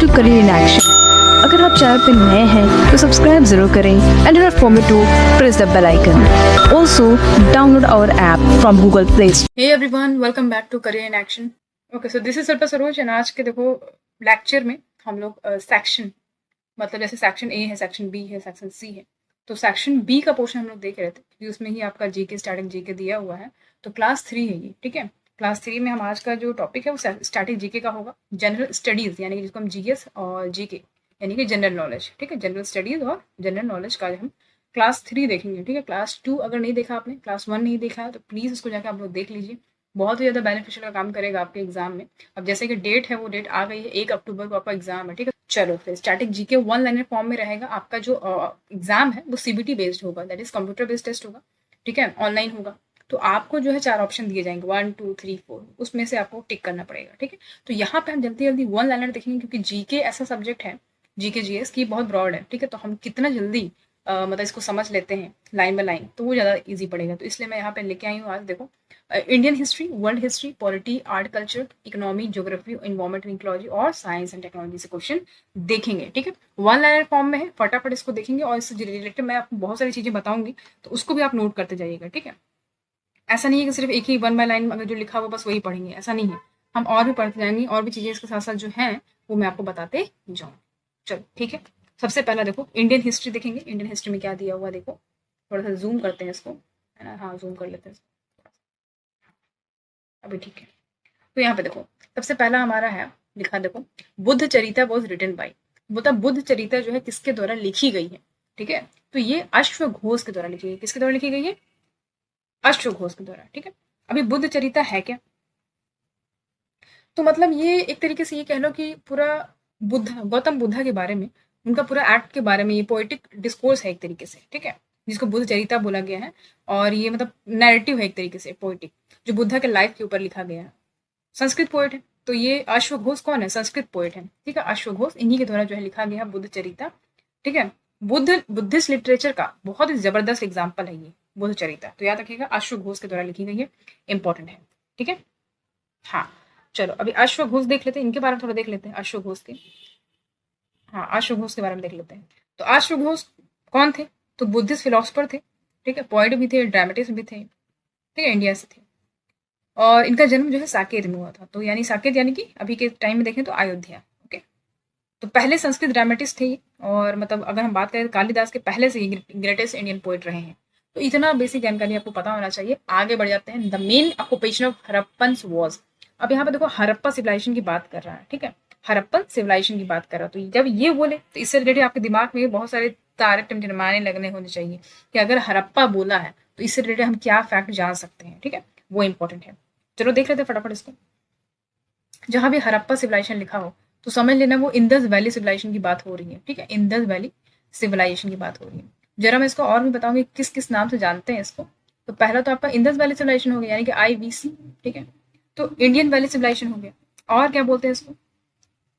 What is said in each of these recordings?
To career in action. अगर आप channel पर नए हैं तो सब्सक्राइब जरूर करें and don't forget to press the bell icon. Also download our app from Google Play Store. Hey everyone, welcome back to career in action. Okay, so this is Shilpa Saroj and आज के देखो lecture में हम लोग section मतलब जैसे section A है, section B है, सेक्शन सी है, तो सेक्शन बी का पोर्शन हम लोग देख रहे थे क्योंकि उसमें ही आपका जीके स्टैटिक जीके दिया हुआ है। तो क्लास 3 है ये, ठीक है। क्लास 3 में हम आज का जो टॉपिक है वो स्टैटिक जीके का होगा। जनरल स्टडीज़ यानी कि जिसको हम जीएस और जीके यानी कि जनरल नॉलेज, ठीक है। जनरल स्टडीज़ और जनरल नॉलेज का हम क्लास 3 देखेंगे, ठीक है। क्लास 2 अगर नहीं देखा आपने, क्लास 1 नहीं देखा है तो प्लीज़ उसको जाकर आप लोग देख लीजिए। बहुत ही ज़्यादा बेनिफिशियल का काम करेगा आपके एग्जाम में। अब जैसे कि डेट है वो डेट आ गई है, 1 अक्टूबर को आपका एग्जाम है, ठीक है। चलो फिर static GK one liner form में रहेगा। आपका जो एग्जाम है वो सीबीटी बेस्ड होगा, that is computer based test होगा, ठीक है। ऑनलाइन होगा। तो आपको जो है 4 ऑप्शन दिए जाएंगे, 1 2 3 4, उसमें से आपको टिक करना पड़ेगा, ठीक है। तो यहाँ पे हम जल्दी जल्दी वन लाइनर देखेंगे क्योंकि जीके ऐसा सब्जेक्ट है, जीके जीएस की बहुत ब्रॉड है, ठीक है। तो हम कितना जल्दी मतलब इसको समझ लेते हैं लाइन बाय लाइन तो वो ज़्यादा ईजी पड़ेगा। तो इसलिए मैं यहाँ पे लेके आई हूँ आज देखो Indian history, world history, polity, art culture, economy, geography, environment and ecology और साइंस एंड टेक्नोलॉजी से क्वेश्चन देखेंगे, ठीक है। वन लाइनर फॉर्म में है, फटाफट इसको देखेंगे और इससे रिलेटेड मैं आपको बहुत सारी चीज़ें बताऊंगी तो उसको भी आप नोट करते जाइएगा, ठीक है। ऐसा नहीं है कि सिर्फ एक ही वन बाय लाइन अगर जो लिखा हुआ बस वही पढ़ेंगे, ऐसा नहीं है। हम और भी पढ़ते जाएंगे और भी चीज़ें इसके साथ साथ जो हैं वो मैं आपको बताते जाऊँ। चलो ठीक है। सबसे पहला देखो इंडियन हिस्ट्री देखेंगे। इंडियन हिस्ट्री में क्या दिया हुआ देखो, थोड़ा सा जूम करते हैं इसको, है ना। हाँ, जूम कर लेते हैं इसको, अभी ठीक है। तो यहाँ पे देखो सबसे पहला हमारा है लिखा देखो, बुद्ध चरिता वॉज रिटन बाई। मतलब बुद्ध चरिता जो है किसके द्वारा लिखी गई है, ठीक है। तो ये अश्वघोष के द्वारा लिखी गई। किसके द्वारा लिखी गई है? अश्वघोष के द्वारा, ठीक है। अभी बुद्ध चरिता है क्या? तो मतलब ये एक तरीके से ये कह लो कि पूरा बुद्ध गौतम बुद्धा के बारे में, उनका पूरा एक्ट के बारे में ये पोएटिक डिस्कोर्स है एक तरीके से, ठीक है, जिसको बुद्ध चरिता बोला गया है। और ये मतलब नैरेटिव है एक तरीके से पोएटिक, जो बुद्धा के लाइफ के ऊपर लिखा गया है। संस्कृत पोएट है तो ये अश्वघोष कौन है? संस्कृत पोएट है, ठीक है। अश्वघोष इन्हीं के द्वारा जो है लिखा गया बुद्ध चरिता, ठीक है। बुद्धिस्ट लिटरेचर का बहुत ही जबरदस्त एग्जाम्पल है ये बुद्ध चरिता। तो याद रखिएगा अश्वघोष के द्वारा लिखी गई है, इंपॉर्टेंट है, ठीक है। हाँ, चलो अभी अश्वघोष देख लेते हैं, इनके बारे में थोड़ा देख लेते हैं अश्वघोष के। हाँ, अश्वघोष के बारे में देख लेते हैं। तो अश्वघोष कौन थे? तो बुद्धिस्ट फिलोसफर थे, ठीक है। पोएट भी थे, ड्रामेटिस्ट भी थे, ठीक है, इंडिया से थे। और इनका जन्म जो है साकेत में हुआ था। तो यानी साकेत यानी कि अभी के टाइम में देखें तो अयोध्या, ओके। तो पहले संस्कृत ड्रामेटिस्ट थे ये। और मतलब अगर हम बात करें तो कालिदास के पहले से ही ग्रेटेस्ट इंडियन पोएट रहे हैं। तो इतना बेसिक जानकारी आपको पता होना चाहिए। आगे बढ़ जाते हैं। The main occupation of Harappan was. अब यहाँ पे देखो हरप्पा सिविलाइजेशन की बात कर रहा है, ठीक है। हरप्पन सिविलाइजेशन की बात कर रहा है। तो जब ये बोले तो इससे रिलेटेड आपके दिमाग में बहुत सारे तारे टिमटिमाने लगने होने चाहिए कि अगर हरप्पा बोला है तो इससे रिलेटेड हम क्या फैक्ट जान सकते हैं, ठीक है। वो इंपॉर्टेंट है। चलो देख लेते हैं फटाफट इसको। जहां भी हरप्पा सिविलाइजेशन लिखा हो तो समझ लेना वो इंदस वैली सिविलाइजेशन की बात हो रही है, ठीक है। इंदस वैली सिविलाइजेशन की बात हो रही है। जरा मैं इसको और भी बताऊंगी किस किस नाम से जानते हैं इसको। तो पहला तो आपका इंदस वैली सिविलाइजेशन हो गया यानी कि IVC, ठीक है। तो इंडियन वैली सिविलाइजेशन हो गया। और क्या बोलते हैं इसको?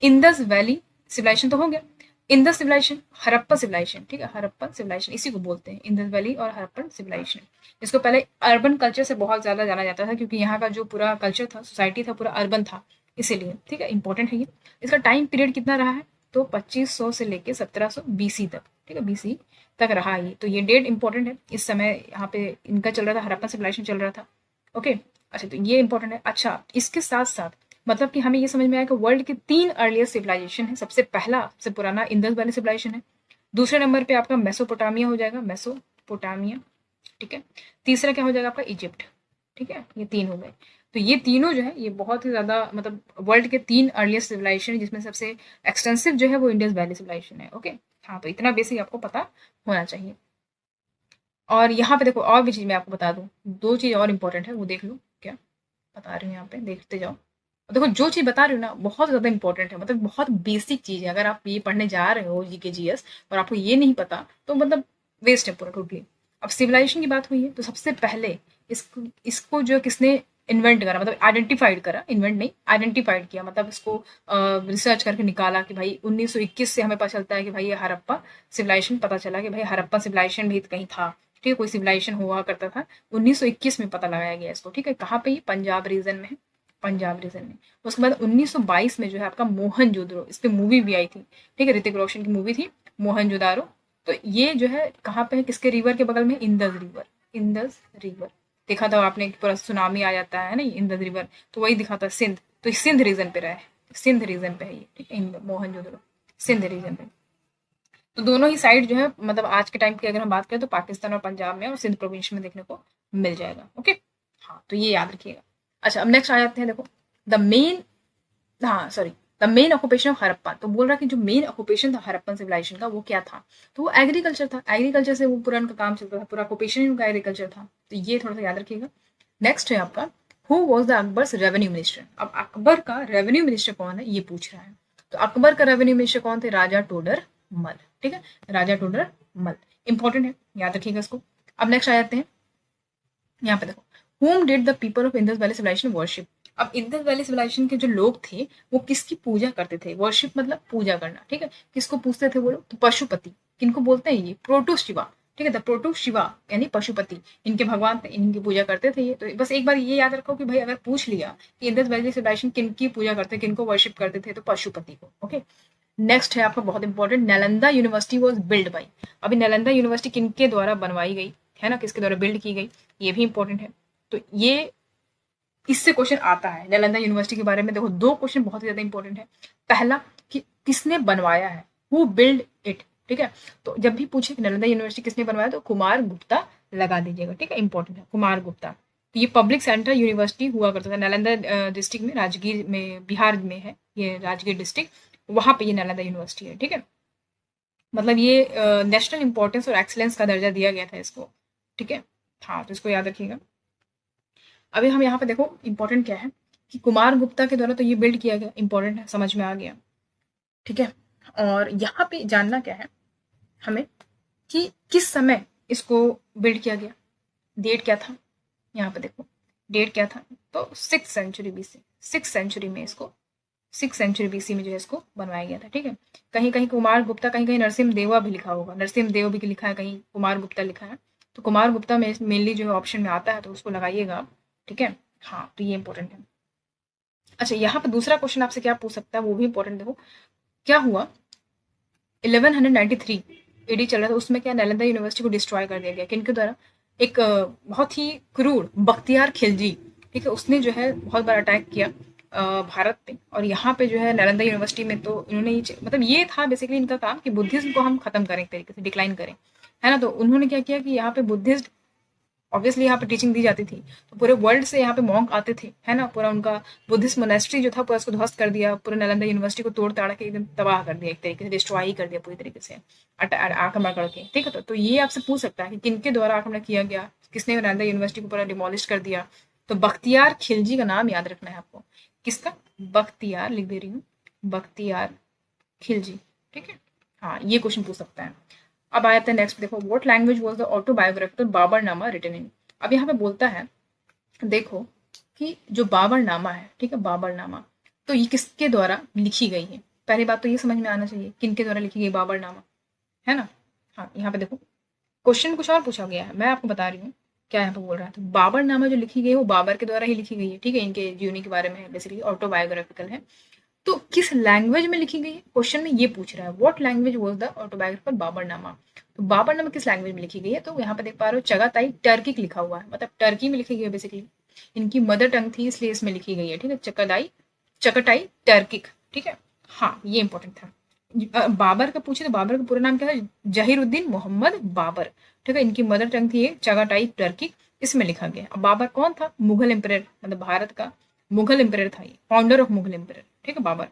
इंदस वैली सिविलाइजेशन तो हो गया। इंदस सिविलाइजेशन, हरप्पा सिविलाइजेशन, ठीक है। हरप्पन सिविलाइजेशन इसी को बोलते हैं, इंदस वैली और हरप्पन सिविलाइजेशन। इसको पहले अर्बन कल्चर से बहुत ज्यादा जाना जाता था क्योंकि यहाँ का जो पूरा कल्चर था, सोसाइटी था, पूरा अर्बन था, इसीलिए, ठीक है। इंपॉर्टेंट है ये। इसका टाइम पीरियड कितना रहा है? तो 2500 से लेके 1700 BC तक, ठीक है, BC तक रहा ये। तो ये डेट इंपॉर्टेंट है। इस समय यहाँ पे इनका चल रहा था, हरप्पन सिविलाइजेशन चल रहा था, ओके। अच्छा, तो ये इंपॉर्टेंट है। अच्छा, इसके साथ साथ मतलब कि हमें ये समझ में आया कि वर्ल्ड के 3 अर्लीस्ट सिविलाइजेशन है। सबसे पहला, सबसे पुराना इंदस वैली सिविलाइजेशन है। दूसरे नंबर पे आपका मेसोपोटामिया हो जाएगा, मेसोपोटामिया, ठीक है। तीसरा क्या हो जाएगा आपका? इजिप्ट, ठीक है। ये 3 हो गए। तो ये तीनों जो है ये बहुत ही ज्यादा मतलब वर्ल्ड के 3 अर्लीस्ट सिविलाइजेशन, जिसमें सबसे एक्सटेंसिव जो है वो इंडस वैली सिविलाइजेशन है, ओके। हाँ, तो इतना बेसिक आपको पता होना चाहिए। और यहाँ पे देखो और भी चीज मैं आपको बता दूं, 2 चीज और इंपॉर्टेंट है, वो देख लो क्या बता रही हूँ। यहाँ पे देखते जाओ। देखो जो चीज बता रही हूँ ना बहुत ज्यादा इंपॉर्टेंट है, मतलब बहुत बेसिक चीज है। अगर आप ये पढ़ने जा रहे हो जीके जीएस और आपको ये नहीं पता तो मतलब वेस्ट है पूरा टोटली। अब सिविलाइजेशन की बात हुई है तो सबसे पहले इसको इसको जो किसने इन्वेंट करा, मतलब आइडेंटिफाइड करा, इन्वेंट नहीं आइडेंटिफाइड किया, मतलब इसको रिसर्च करके निकाला कि भाई 1921 से हमें पता चलता है कि भाई ये हरप्पा सिविलाइजेशन, पता चला कि भाई हरप्पा सिविलाइजेशन भी कहीं था, ठीक है, कोई सिविलाइजेशन हुआ करता था। 1921 में पता लगाया गया इसको, ठीक है। कहाँ पे? ये पंजाब रीजन में है, पंजाब रीजन में। उसके बाद 1922 में जो है आपका मोहनजोदड़ो, इस पे मूवी भी आई थी, ठीक है, ऋतिक रोशन की मूवी थी मोहनजोदारो। तो ये जो है कहाँ पे है, किसके रिवर के बगल में, इंदस रिवर, इंदस रिवर। देखा था आपने कि पूरा सुनामी आ जाता है ना इंदस रिवर, तो वही दिखा था सिंध, तो ये सिंध रीजन पे रहा है, सिंध रीजन पे है ये, ठीक है, मोहनजोदड़ो सिंध रीजन पे। तो दोनों ही साइड जो है मतलब आज के टाइम की अगर हम बात करें तो पाकिस्तान और पंजाब में और सिंध प्रोविंस में देखने को मिल जाएगा। ओके, हाँ तो ये याद रखिएगा। अच्छा अब नेक्स्ट आ जाते हैं, देखो द मेन, हाँ sorry, the main occupation of Harappa. तो बोल रहा कि जो मेन ऑक्यूपेशन था हड़प्पन सिविलाइजेशन का वो क्या था, तो वो एग्रीकल्चर था, एग्रीकल्चर से वो पूरा उनका काम चलता था, पूरा ऑक्यूपेशन ही उनका एग्रीकल्चर था। तो ये थोड़ा सा याद रखिएगा। नेक्स्ट है आपका who was the Akbar's revenue minister. अब अकबर का रेवेन्यू मिनिस्टर कौन है ये पूछ रहा है। तो अकबर का रेवेन्यू मिनिस्टर कौन थे, राजा टोडर मल, ठीक है, राजा टोडर मल, इंपॉर्टेंट है, याद रखिएगा इसको। अब नेक्स्ट आ जाते हैं, यहाँ पे देखो whom did the people of Indus valley civilization worship। अब इंडस वैली सिविलाइजेशन के जो लोग थे वो किसकी पूजा करते थे, वर्शिप मतलब पूजा करना, ठीक है, किसको पूछते थे वो लोग, तो पशुपति, किनको बोलते हैं ये, प्रोटो शिवा, ठीक है, द प्रोटो शिवा यानी पशुपति, इनके भगवान थे, इनकी पूजा करते थे ये। तो बस एक बार ये याद रखो कि भाई अगर पूछ लिया कि इंडस वैली सिविलाइजेशन किनकी पूजा करते, किनको वर्शिप करते थे, तो पशुपति को। ओके, नेक्स्ट है आपका बहुत important, Nalanda university was build by. अभी नालंदा यूनिवर्सिटी किनके द्वारा बनवाई गई है ना, किसके द्वारा बिल्ड की गई, ये भी इंपॉर्टेंट है। तो ये इससे क्वेश्चन आता है नालंदा यूनिवर्सिटी के बारे में। देखो दो क्वेश्चन बहुत ही ज्यादा इंपॉर्टेंट है। पहला कि किसने बनवाया है, हु बिल्ड इट, ठीक है, तो जब भी पूछे कि नालंदा यूनिवर्सिटी किसने बनवाया तो कुमार गुप्ता लगा दीजिएगा, ठीक है, इंपॉर्टेंट है कुमार गुप्ता। तो ये पब्लिक सेंट्रल यूनिवर्सिटी हुआ करता था नालंदा डिस्ट्रिक्ट में, राजगीर में, बिहार में है ये राजगीर डिस्ट्रिक्ट, वहां पे ये नालंदा यूनिवर्सिटी है, ठीक है। मतलब ये नेशनल इंपॉर्टेंस और एक्सीलेंस का दर्जा दिया गया था इसको, ठीक है, हाँ तो इसको याद रखिएगा। अभी हम यहाँ पे देखो इंपॉर्टेंट क्या है कि कुमार गुप्ता के द्वारा तो ये बिल्ड किया गया, इंपॉर्टेंट है, समझ में आ गया, ठीक है। और यहाँ पे जानना क्या है हमें कि किस समय इसको बिल्ड किया गया, डेट क्या था, यहाँ पे देखो डेट क्या था, तो 6th century BC, 6th century में इसको, 6th सेंचुरी BC में जो है इसको बनवाया गया था, ठीक है। कहीं कहीं कुमार गुप्ता, कहीं कहीं नरसिम्ह देवा भी लिखा होगा, नरसिम्ह देव भी लिखा है, कहीं कुमार गुप्ता लिखा है, तो कुमार गुप्ता में मेनली जो है ऑप्शन में आता है तो उसको लगाइएगा आप, ठीक है, हाँ तो ये इंपॉर्टेंट है। अच्छा यहाँ पे दूसरा क्वेश्चन आपसे क्या पूछ सकता है वो भी इंपॉर्टेंट, देखो क्या हुआ 1193 AD चल रहा था, उसमें क्या नालंदा यूनिवर्सिटी को डिस्ट्रॉय कर दिया गया, किनके द्वारा, एक बहुत ही क्रूर बख्तियार खिलजी, ठीक है, उसने जो है बहुत बड़ा अटैक किया भारत पे, और यहाँ पे जो है नालंदा यूनिवर्सिटी में तो इन्होंने मतलब ये था बेसिकली इनका काम कि बुद्धिज्म को हम खत्म करें, एक तरीके से डिक्लाइन करें, है ना। तो उन्होंने क्या किया कि यहाँ पे बुद्धिस्ट ऑब्वियसली यहाँ पे टीचिंग दी जाती थी, तो पूरे वर्ल्ड से यहाँ पे मॉन्क आते थे, है ना, पूरा उनका बुद्धिस्ट मोनेस्ट्री जो था पूरा उसको ध्वस्त कर दिया, पूरे नालंदा यूनिवर्सिटी को तोड़ ताड़ के एकदम तबाह कर दिया, एक तरीके से डिस्ट्रॉय ही कर दिया पूरी तरीके से आक्रमण करके, ठीक है। तो ये आपसे पूछ सकता है कि किनके द्वारा आक्रमण किया गया, किसने नालंदा यूनिवर्सिटी को पूरा डिमोलिश कर दिया, तो बख्तियार खिलजी का नाम याद रखना है आपको, किसका, बख्तियार, लिख दे रही हूँ, बख्तियार खिलजी, ठीक है, हाँ ये क्वेश्चन पूछ सकता है। अब आया था नेक्स्ट, देखो what language was the autobiographical Baburnama written in. अब यहाँ पे बोलता है देखो कि जो बाबरनामा है, ठीक है, बाबरनामा तो ये किसके द्वारा लिखी गई है, पहली बात तो ये समझ में आना चाहिए किनके द्वारा लिखी गई बाबरनामा, है ना। हाँ यहाँ पे देखो क्वेश्चन कुछ और पूछा गया है, मैं आपको बता रही हूँ क्या यहाँ पे बोल रहा है। तो बाबरनामा जो लिखी गई है वो बाबर के द्वारा ही लिखी गई है, ठीक है, इनके जीवनी के बारे में है, बेसिकली ऑटोबायोग्राफिकल है। तो किस लैंग्वेज में लिखी गई है, क्वेश्चन में ये पूछ रहा है what language was the autobiographical Baburnama. तो बाबरनामा किस लैंग्वेज में लिखी गई है, तो यहाँ पे देख पा रहे हो चगाताई टर्किक लिखा हुआ है, मतलब टर्की में लिखी गई है, बेसिकली इनकी मदर टंग थी इसलिए इसमें लिखी गई है, ठीक है, चकटाई टर्किक, ठीक है, हाँ ये इंपॉर्टेंट था। बाबर का पूछे तो बाबर का पूरा नाम क्या है, जहीरुद्दीन मोहम्मद बाबर, ठीक है, इनकी मदर टंग थी ये चगाटाई टर्किक, इसमें लिखा गया। अब बाबर कौन था, मुगल एम्परर, मतलब भारत का मुगल एम्परर था ये, फाउंडर ऑफ मुगल एम्परर, ठीक है, बाबर,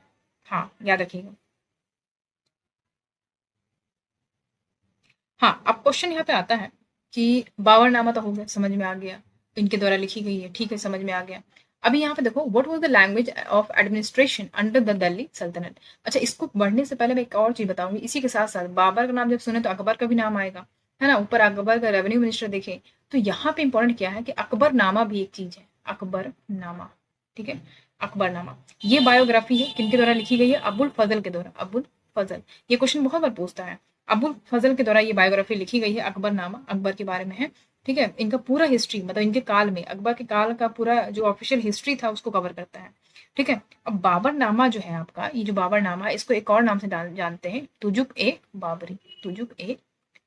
हाँ याद रखिएगा। हाँ अब क्वेश्चन यहाँ पे आता है कि बाबरनामा तो हो गया, समझ में आ गया, इनके द्वारा लिखी गई है, ठीक है, समझ में आ गया। अभी यहाँ पे देखो what was the language of administration under the Delhi सल्तनत। अच्छा इसको बढ़ने से पहले मैं एक और चीज बताऊंगी, इसी के साथ साथ बाबर का नाम जब सुने तो अकबर का भी नाम आएगा, है ना, ऊपर अकबर का रेवेन्यू मिनिस्टर देखे, तो यहाँ पे इंपॉर्टेंट क्या है कि अकबरनामा भी एक चीज है, अकबरनामा, ठीक है, अकबरनामा ये बायोग्राफी है, किनके द्वारा लिखी गई है, अबुल फजल के द्वारा, अबुल फजल, ये क्वेश्चन बहुत बार पूछता है, अबुल फजल के द्वारा ये बायोग्राफी लिखी गई है, अकबरनामा अकबर के बारे में है। ठीक है, इनका पूरा हिस्ट्री मतलब इनके काल में, अकबर के काल का पूरा जो ऑफिशियल हिस्ट्री था उसको कवर करता है। ठीक है, अब बाबरनामा जो है आपका, ये जो बाबरनामा है इसको एक और नाम से जानते हैं, तुजुक ए बाबरी, तुजुक ए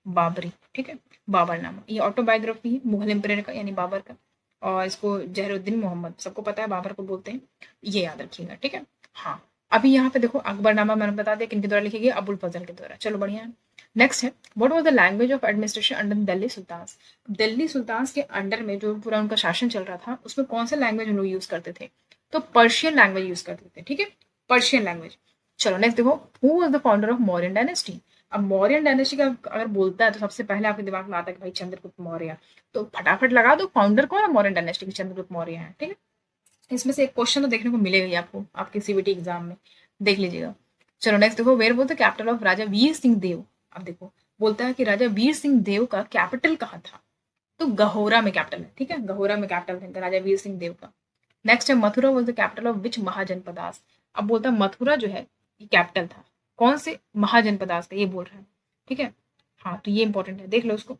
बाबरी। ठीक है, बाबरनामा ये ऑटोबायोग्राफी है मुगल एम्परर का यानी बाबर का, और इसको जहरुद्दीन मोहम्मद सबको पता है बाबर को बोलते हैं, ये याद रखिएगा। ठीक है, हाँ अभी यहाँ पे देखो अकबरनामा मैंने बता दिया किनके द्वारा लिखी गई, अबुल फजल के द्वारा। चलो बढ़िया है। नेक्स्ट है what was the language of administration under Delhi sultan. Delhi सुल्तान के अंडर में जो पूरा उनका शासन चल रहा था उसमें कौन सा लैंग्वेज उन लोग यूज करते थे, तो पर्शियन लैंग्वेज यूज करते थे। ठीक है, पर्शियन लैंग्वेज। चलो नेक्स्ट देखो who was the founder of Mauryan dynasty. अब मौर्यन डायनेस्टी का अगर बोलता है तो सबसे पहले आपके दिमाग में आता है कि भाई चंद्रगुप्त मौर्य, तो फटाफट लगा दो फाउंडर कौन है मौर्यन डायनेस्टी के, चंद्रगुप्त मौर्य है। ठीक है, इसमें से एक क्वेश्चन तो देखने को मिलेगा ही आपको आपके सीबीटी एग्जाम में, देख लीजिएगा। चलो नेक्स्ट देखो where was the capital of Raja Veer Singh Dev. अब देखो बोलता है कि राजा वीर सिंह देव का कैपिटल कहाँ था, तो गहोरा में कैपिटल है। ठीक है, गहोरा में कैपिटल था राजा वीर सिंह देव का। नेक्स्ट है Mathura was the capital of which mahajanapadas. अब बोलता है मथुरा जो है ये कैपिटल था कौन से महाजनपदास का, ये बोल रहा है। ठीक है, हाँ तो ये इंपॉर्टेंट है, देख लो उसको।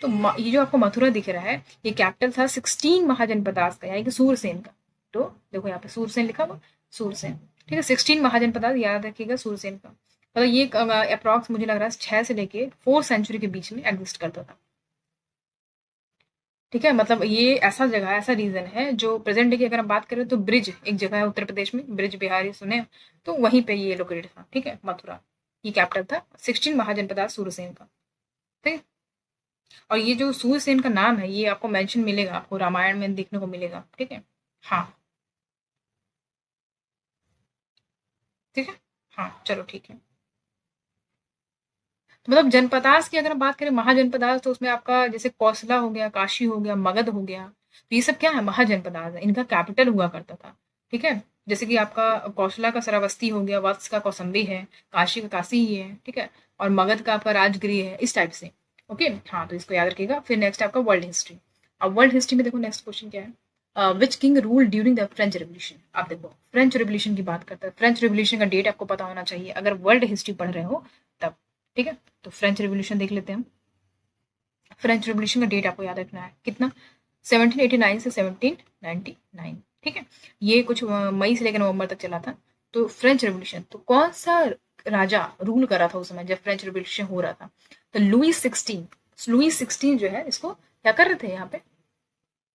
तो ये जो आपको मथुरा दिख रहा है ये कैपिटल था 16 महाजनपदास का यानी कि सूरसेन का। तो देखो यहाँ पे सूरसेन लिखा हुआ, सूरसेन। ठीक है, 16 महाजनपदास याद रखिएगा सूरसेन का। मतलब ये अप्रॉक्स मुझे लग रहा है 6 से लेके 4 सेंचुरी के बीच में एग्जिस्ट करता था। ठीक है, मतलब ये ऐसा जगह ऐसा रीजन है जो प्रेजेंट डे की अगर हम बात करें तो ब्रिज एक जगह है उत्तर प्रदेश में, ब्रिज बिहारी सुने, तो वहीं पे ये लोकेटेड था। ठीक है, मथुरा ये कैपिटल था 16 महाजनपदास सूरसेन का। ठीक है, और ये जो सूरसेन का नाम है ये आपको मेंशन मिलेगा, आपको रामायण में देखने को मिलेगा। ठीक है, हाँ ठीक है, हाँ चलो ठीक है। तो मतलब जनपदास की अगर हम बात करें महाजनपदास तो उसमें आपका जैसे कौशला हो गया, काशी हो गया, मगध हो गया, तो ये सब क्या है महाजनपदास है, इनका कैपिटल हुआ करता था। ठीक है, जैसे कि आपका कौशला का श्रावस्ती हो गया, वत्स का कौसम्बी है, काशी का काशी ही है। ठीक है, और मगध का आपका राजगृह है, इस टाइप से। ओके, हाँ तो इसको याद रखिएगा। फिर नेक्स्ट आपका वर्ल्ड हिस्ट्री। अब वर्ल्ड हिस्ट्री में देखो नेक्स्ट क्वेश्चन क्या है, which king rule during the French revolution. आप देखो फ्रेंच रेवोल्यूशन की बात करता है, फ्रेंच रेवोल्यूशन का डेट आपको पता होना चाहिए अगर वर्ल्ड हिस्ट्री पढ़ रहे हो तब। ठीक है, तो फ्रेंच रेवोल्यूशन देख लेते हैं हम। फ्रेंच रेवोल्यूशन का डेट आपको याद रखना है कितना, 1789 से 1799। ठीक है, ये कुछ मई से लेकर नवंबर तक चला था। तो फ्रेंच रेवोल्यूशन तो कौन सा राजा रूल कर रहा था उस समय जब फ्रेंच रेवोल्यूशन हो रहा था, तो लुई 16। लुई 16 जो है इसको क्या कर रहे थे यहाँ पे,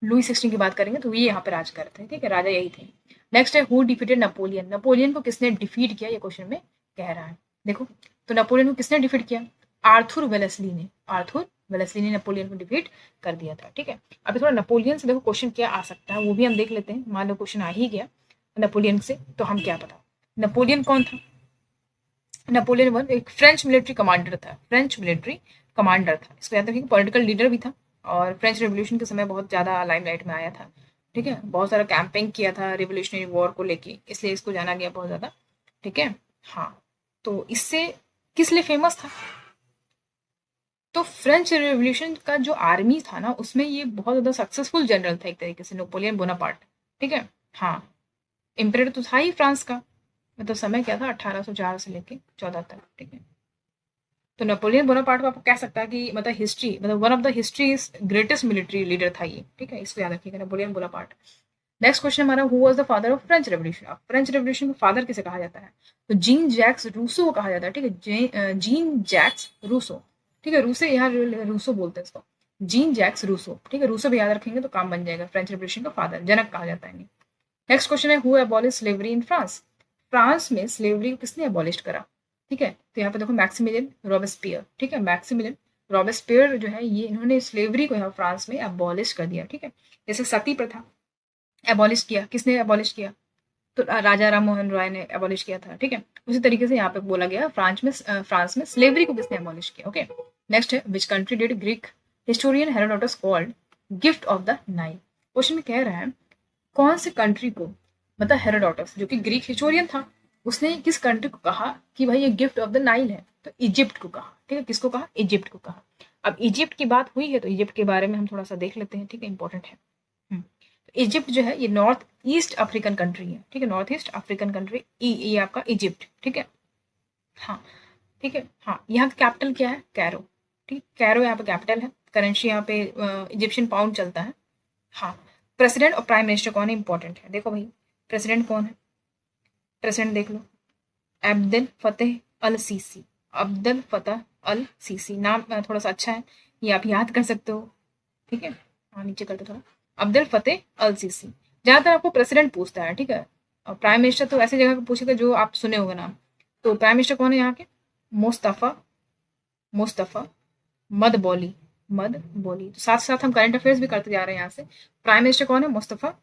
लुई 16 की बात करेंगे तो ये यहाँ पे राज कर रहे थे। ठीक है, राजा यही थे। नेक्स्ट है हु डिफीटेड नेपोलियन। नेपोलियन को किसने डिफीट किया, ये क्वेश्चन में कह रहा है। देखो तो नेपोलियन को किसने डिफीट किया, आर्थर वेलेस्ली ने, आर्थर वेलेस्ली ने नेपोलियन को डिफीट कर दिया था। ठीक है, अभी थोड़ा नेपोलियन से देखो क्वेश्चन क्या आ सकता है वो भी हम देख लेते हैं। मान लो क्वेश्चन आ ही गया नेपोलियन से तो हम क्या पता। नेपोलियन कौन था, नेपोलियन वन एक फ्रेंच मिलिट्री कमांडर था, फ्रेंच मिलिट्री कमांडर था। इसको याद रखिए, पॉलिटिकल लीडर भी था और फ्रेंच रेवोल्यूशन के समय बहुत ज़्यादा लाइमलाइट में आया था। ठीक है, बहुत सारा कैंपेन किया था रिवोल्यूशनरी वॉर को लेके, इसलिए इसको जाना गया बहुत ज़्यादा। ठीक है, हाँ तो इससे किस लिए फेमस था, तो फ्रेंच रेवोल्यूशन का जो आर्मी था ना उसमें ये बहुत ज़्यादा सक्सेसफुल जनरल था एक तरीके से, नेपोलियन बोनापार्ट। ठीक है, हाँ एम्परर तो था ही फ्रांस का, मतलब समय क्या था 1804 से लेके 14 तक। ठीक है, तो नेपोलियन बोनापार्ट को आपको कह सकता है कि मतलब हिस्ट्री मतलब one of the history greatest military leader था ये। ठीक है, इसको याद रखिएगा नेपोलियन बोनापार्ट। नेक्स्ट क्वेश्चन हमारा who was the father of French revolution. अब फ्रेंच रेवोल्यूशन को फादर किसे कहा जाता है, तो जीन जैक्स रूसो को कहा जाता है। ठीक है, जीन जैक्स रूसो। ठीक है, रूसे यहाँ रूसो बोलते हैं इसको, जीन जैक्स रूसो। ठीक है, रूसो भी याद रखेंगे तो काम बन जाएगा, फ्रेंच रेवोल्यूशन का फादर जनक कहा जाता है। नेक्स्ट क्वेश्चन है who abolish slavery in France. France में स्लेवरी को किसने अबॉलिश करा। ठीक है, तो यहाँ पे देखो मैक्सिमिलियन रॉबेस्पियर। ठीक है, मैक्सिमिलियन रॉबेस्पियर जो है ये इन्होंने स्लेवरी को यहाँ फ्रांस में अबॉलिश कर दिया। ठीक है, जैसे सती प्रथा एबॉलिश किया, किसने एबॉलिश किया, तो राजा राम मोहन रॉय ने एबॉलिश किया था। ठीक है, उसी तरीके से यहाँ पे बोला गया फ्रांस में स्लेवरी को किसने एबॉलिश किया। ओके, नेक्स्ट है which country did Greek historian Herodotus called gift of the Nile. Question में कह रहा है कौन से कंट्री को, मतलब हेरोडोटस जो कि ग्रीक हिस्टोरियन था, उसने किस कंट्री को कहा कि भाई ये गिफ्ट ऑफ द नाइल है, तो इजिप्ट को कहा। ठीक है, किसको कहा, इजिप्ट को कहा। अब इजिप्ट की बात हुई है तो इजिप्ट के बारे में हम थोड़ा सा देख लेते हैं। ठीक है, इंपॉर्टेंट है। इजिप्ट जो है ये नॉर्थ ईस्ट अफ्रीकन कंट्री है। ठीक है, नॉर्थ ईस्ट अफ्रीकन कंट्री ये आपका इजिप्ट। ठीक है, हाँ ठीक है, हाँ यहाँ का कैपिटल क्या है, कैरो। ठीक, कैरो यहाँ पे कैपिटल है, करेंसी यहाँ पे इजिप्शियन पाउंड चलता है। हाँ, प्रेसिडेंट और प्राइम मिनिस्टर कौन है इंपॉर्टेंट है, देखो भाई प्रेसिडेंट कौन है, प्रेसिडेंट देख लो, अब्दुल फतेह अल सीसी, अब्दुल फतेह अल सीसी, नाम थोड़ा सा अच्छा है, ये आप याद कर सकते हो। ठीक है, हाँ नीचे करते थोड़ा, अब्दुल फतेह अल सीसी। ज़्यादातर आपको प्रेसिडेंट पूछता है, ठीक है, और प्राइम मिनिस्टर तो ऐसी जगह पे पूछेगा जो आप सुने होंगे नाम। तो प्राइम मिनिस्टर कौन है यहाँ के, मुस्तफ़ा, मुस्तफ़ा मदबौली, मदबौली। तो साथ साथ हम करंट अफेयर्स भी करते जा रहे हैं यहाँ से। प्राइम मिनिस्टर कौन है, मुस्तफ़ा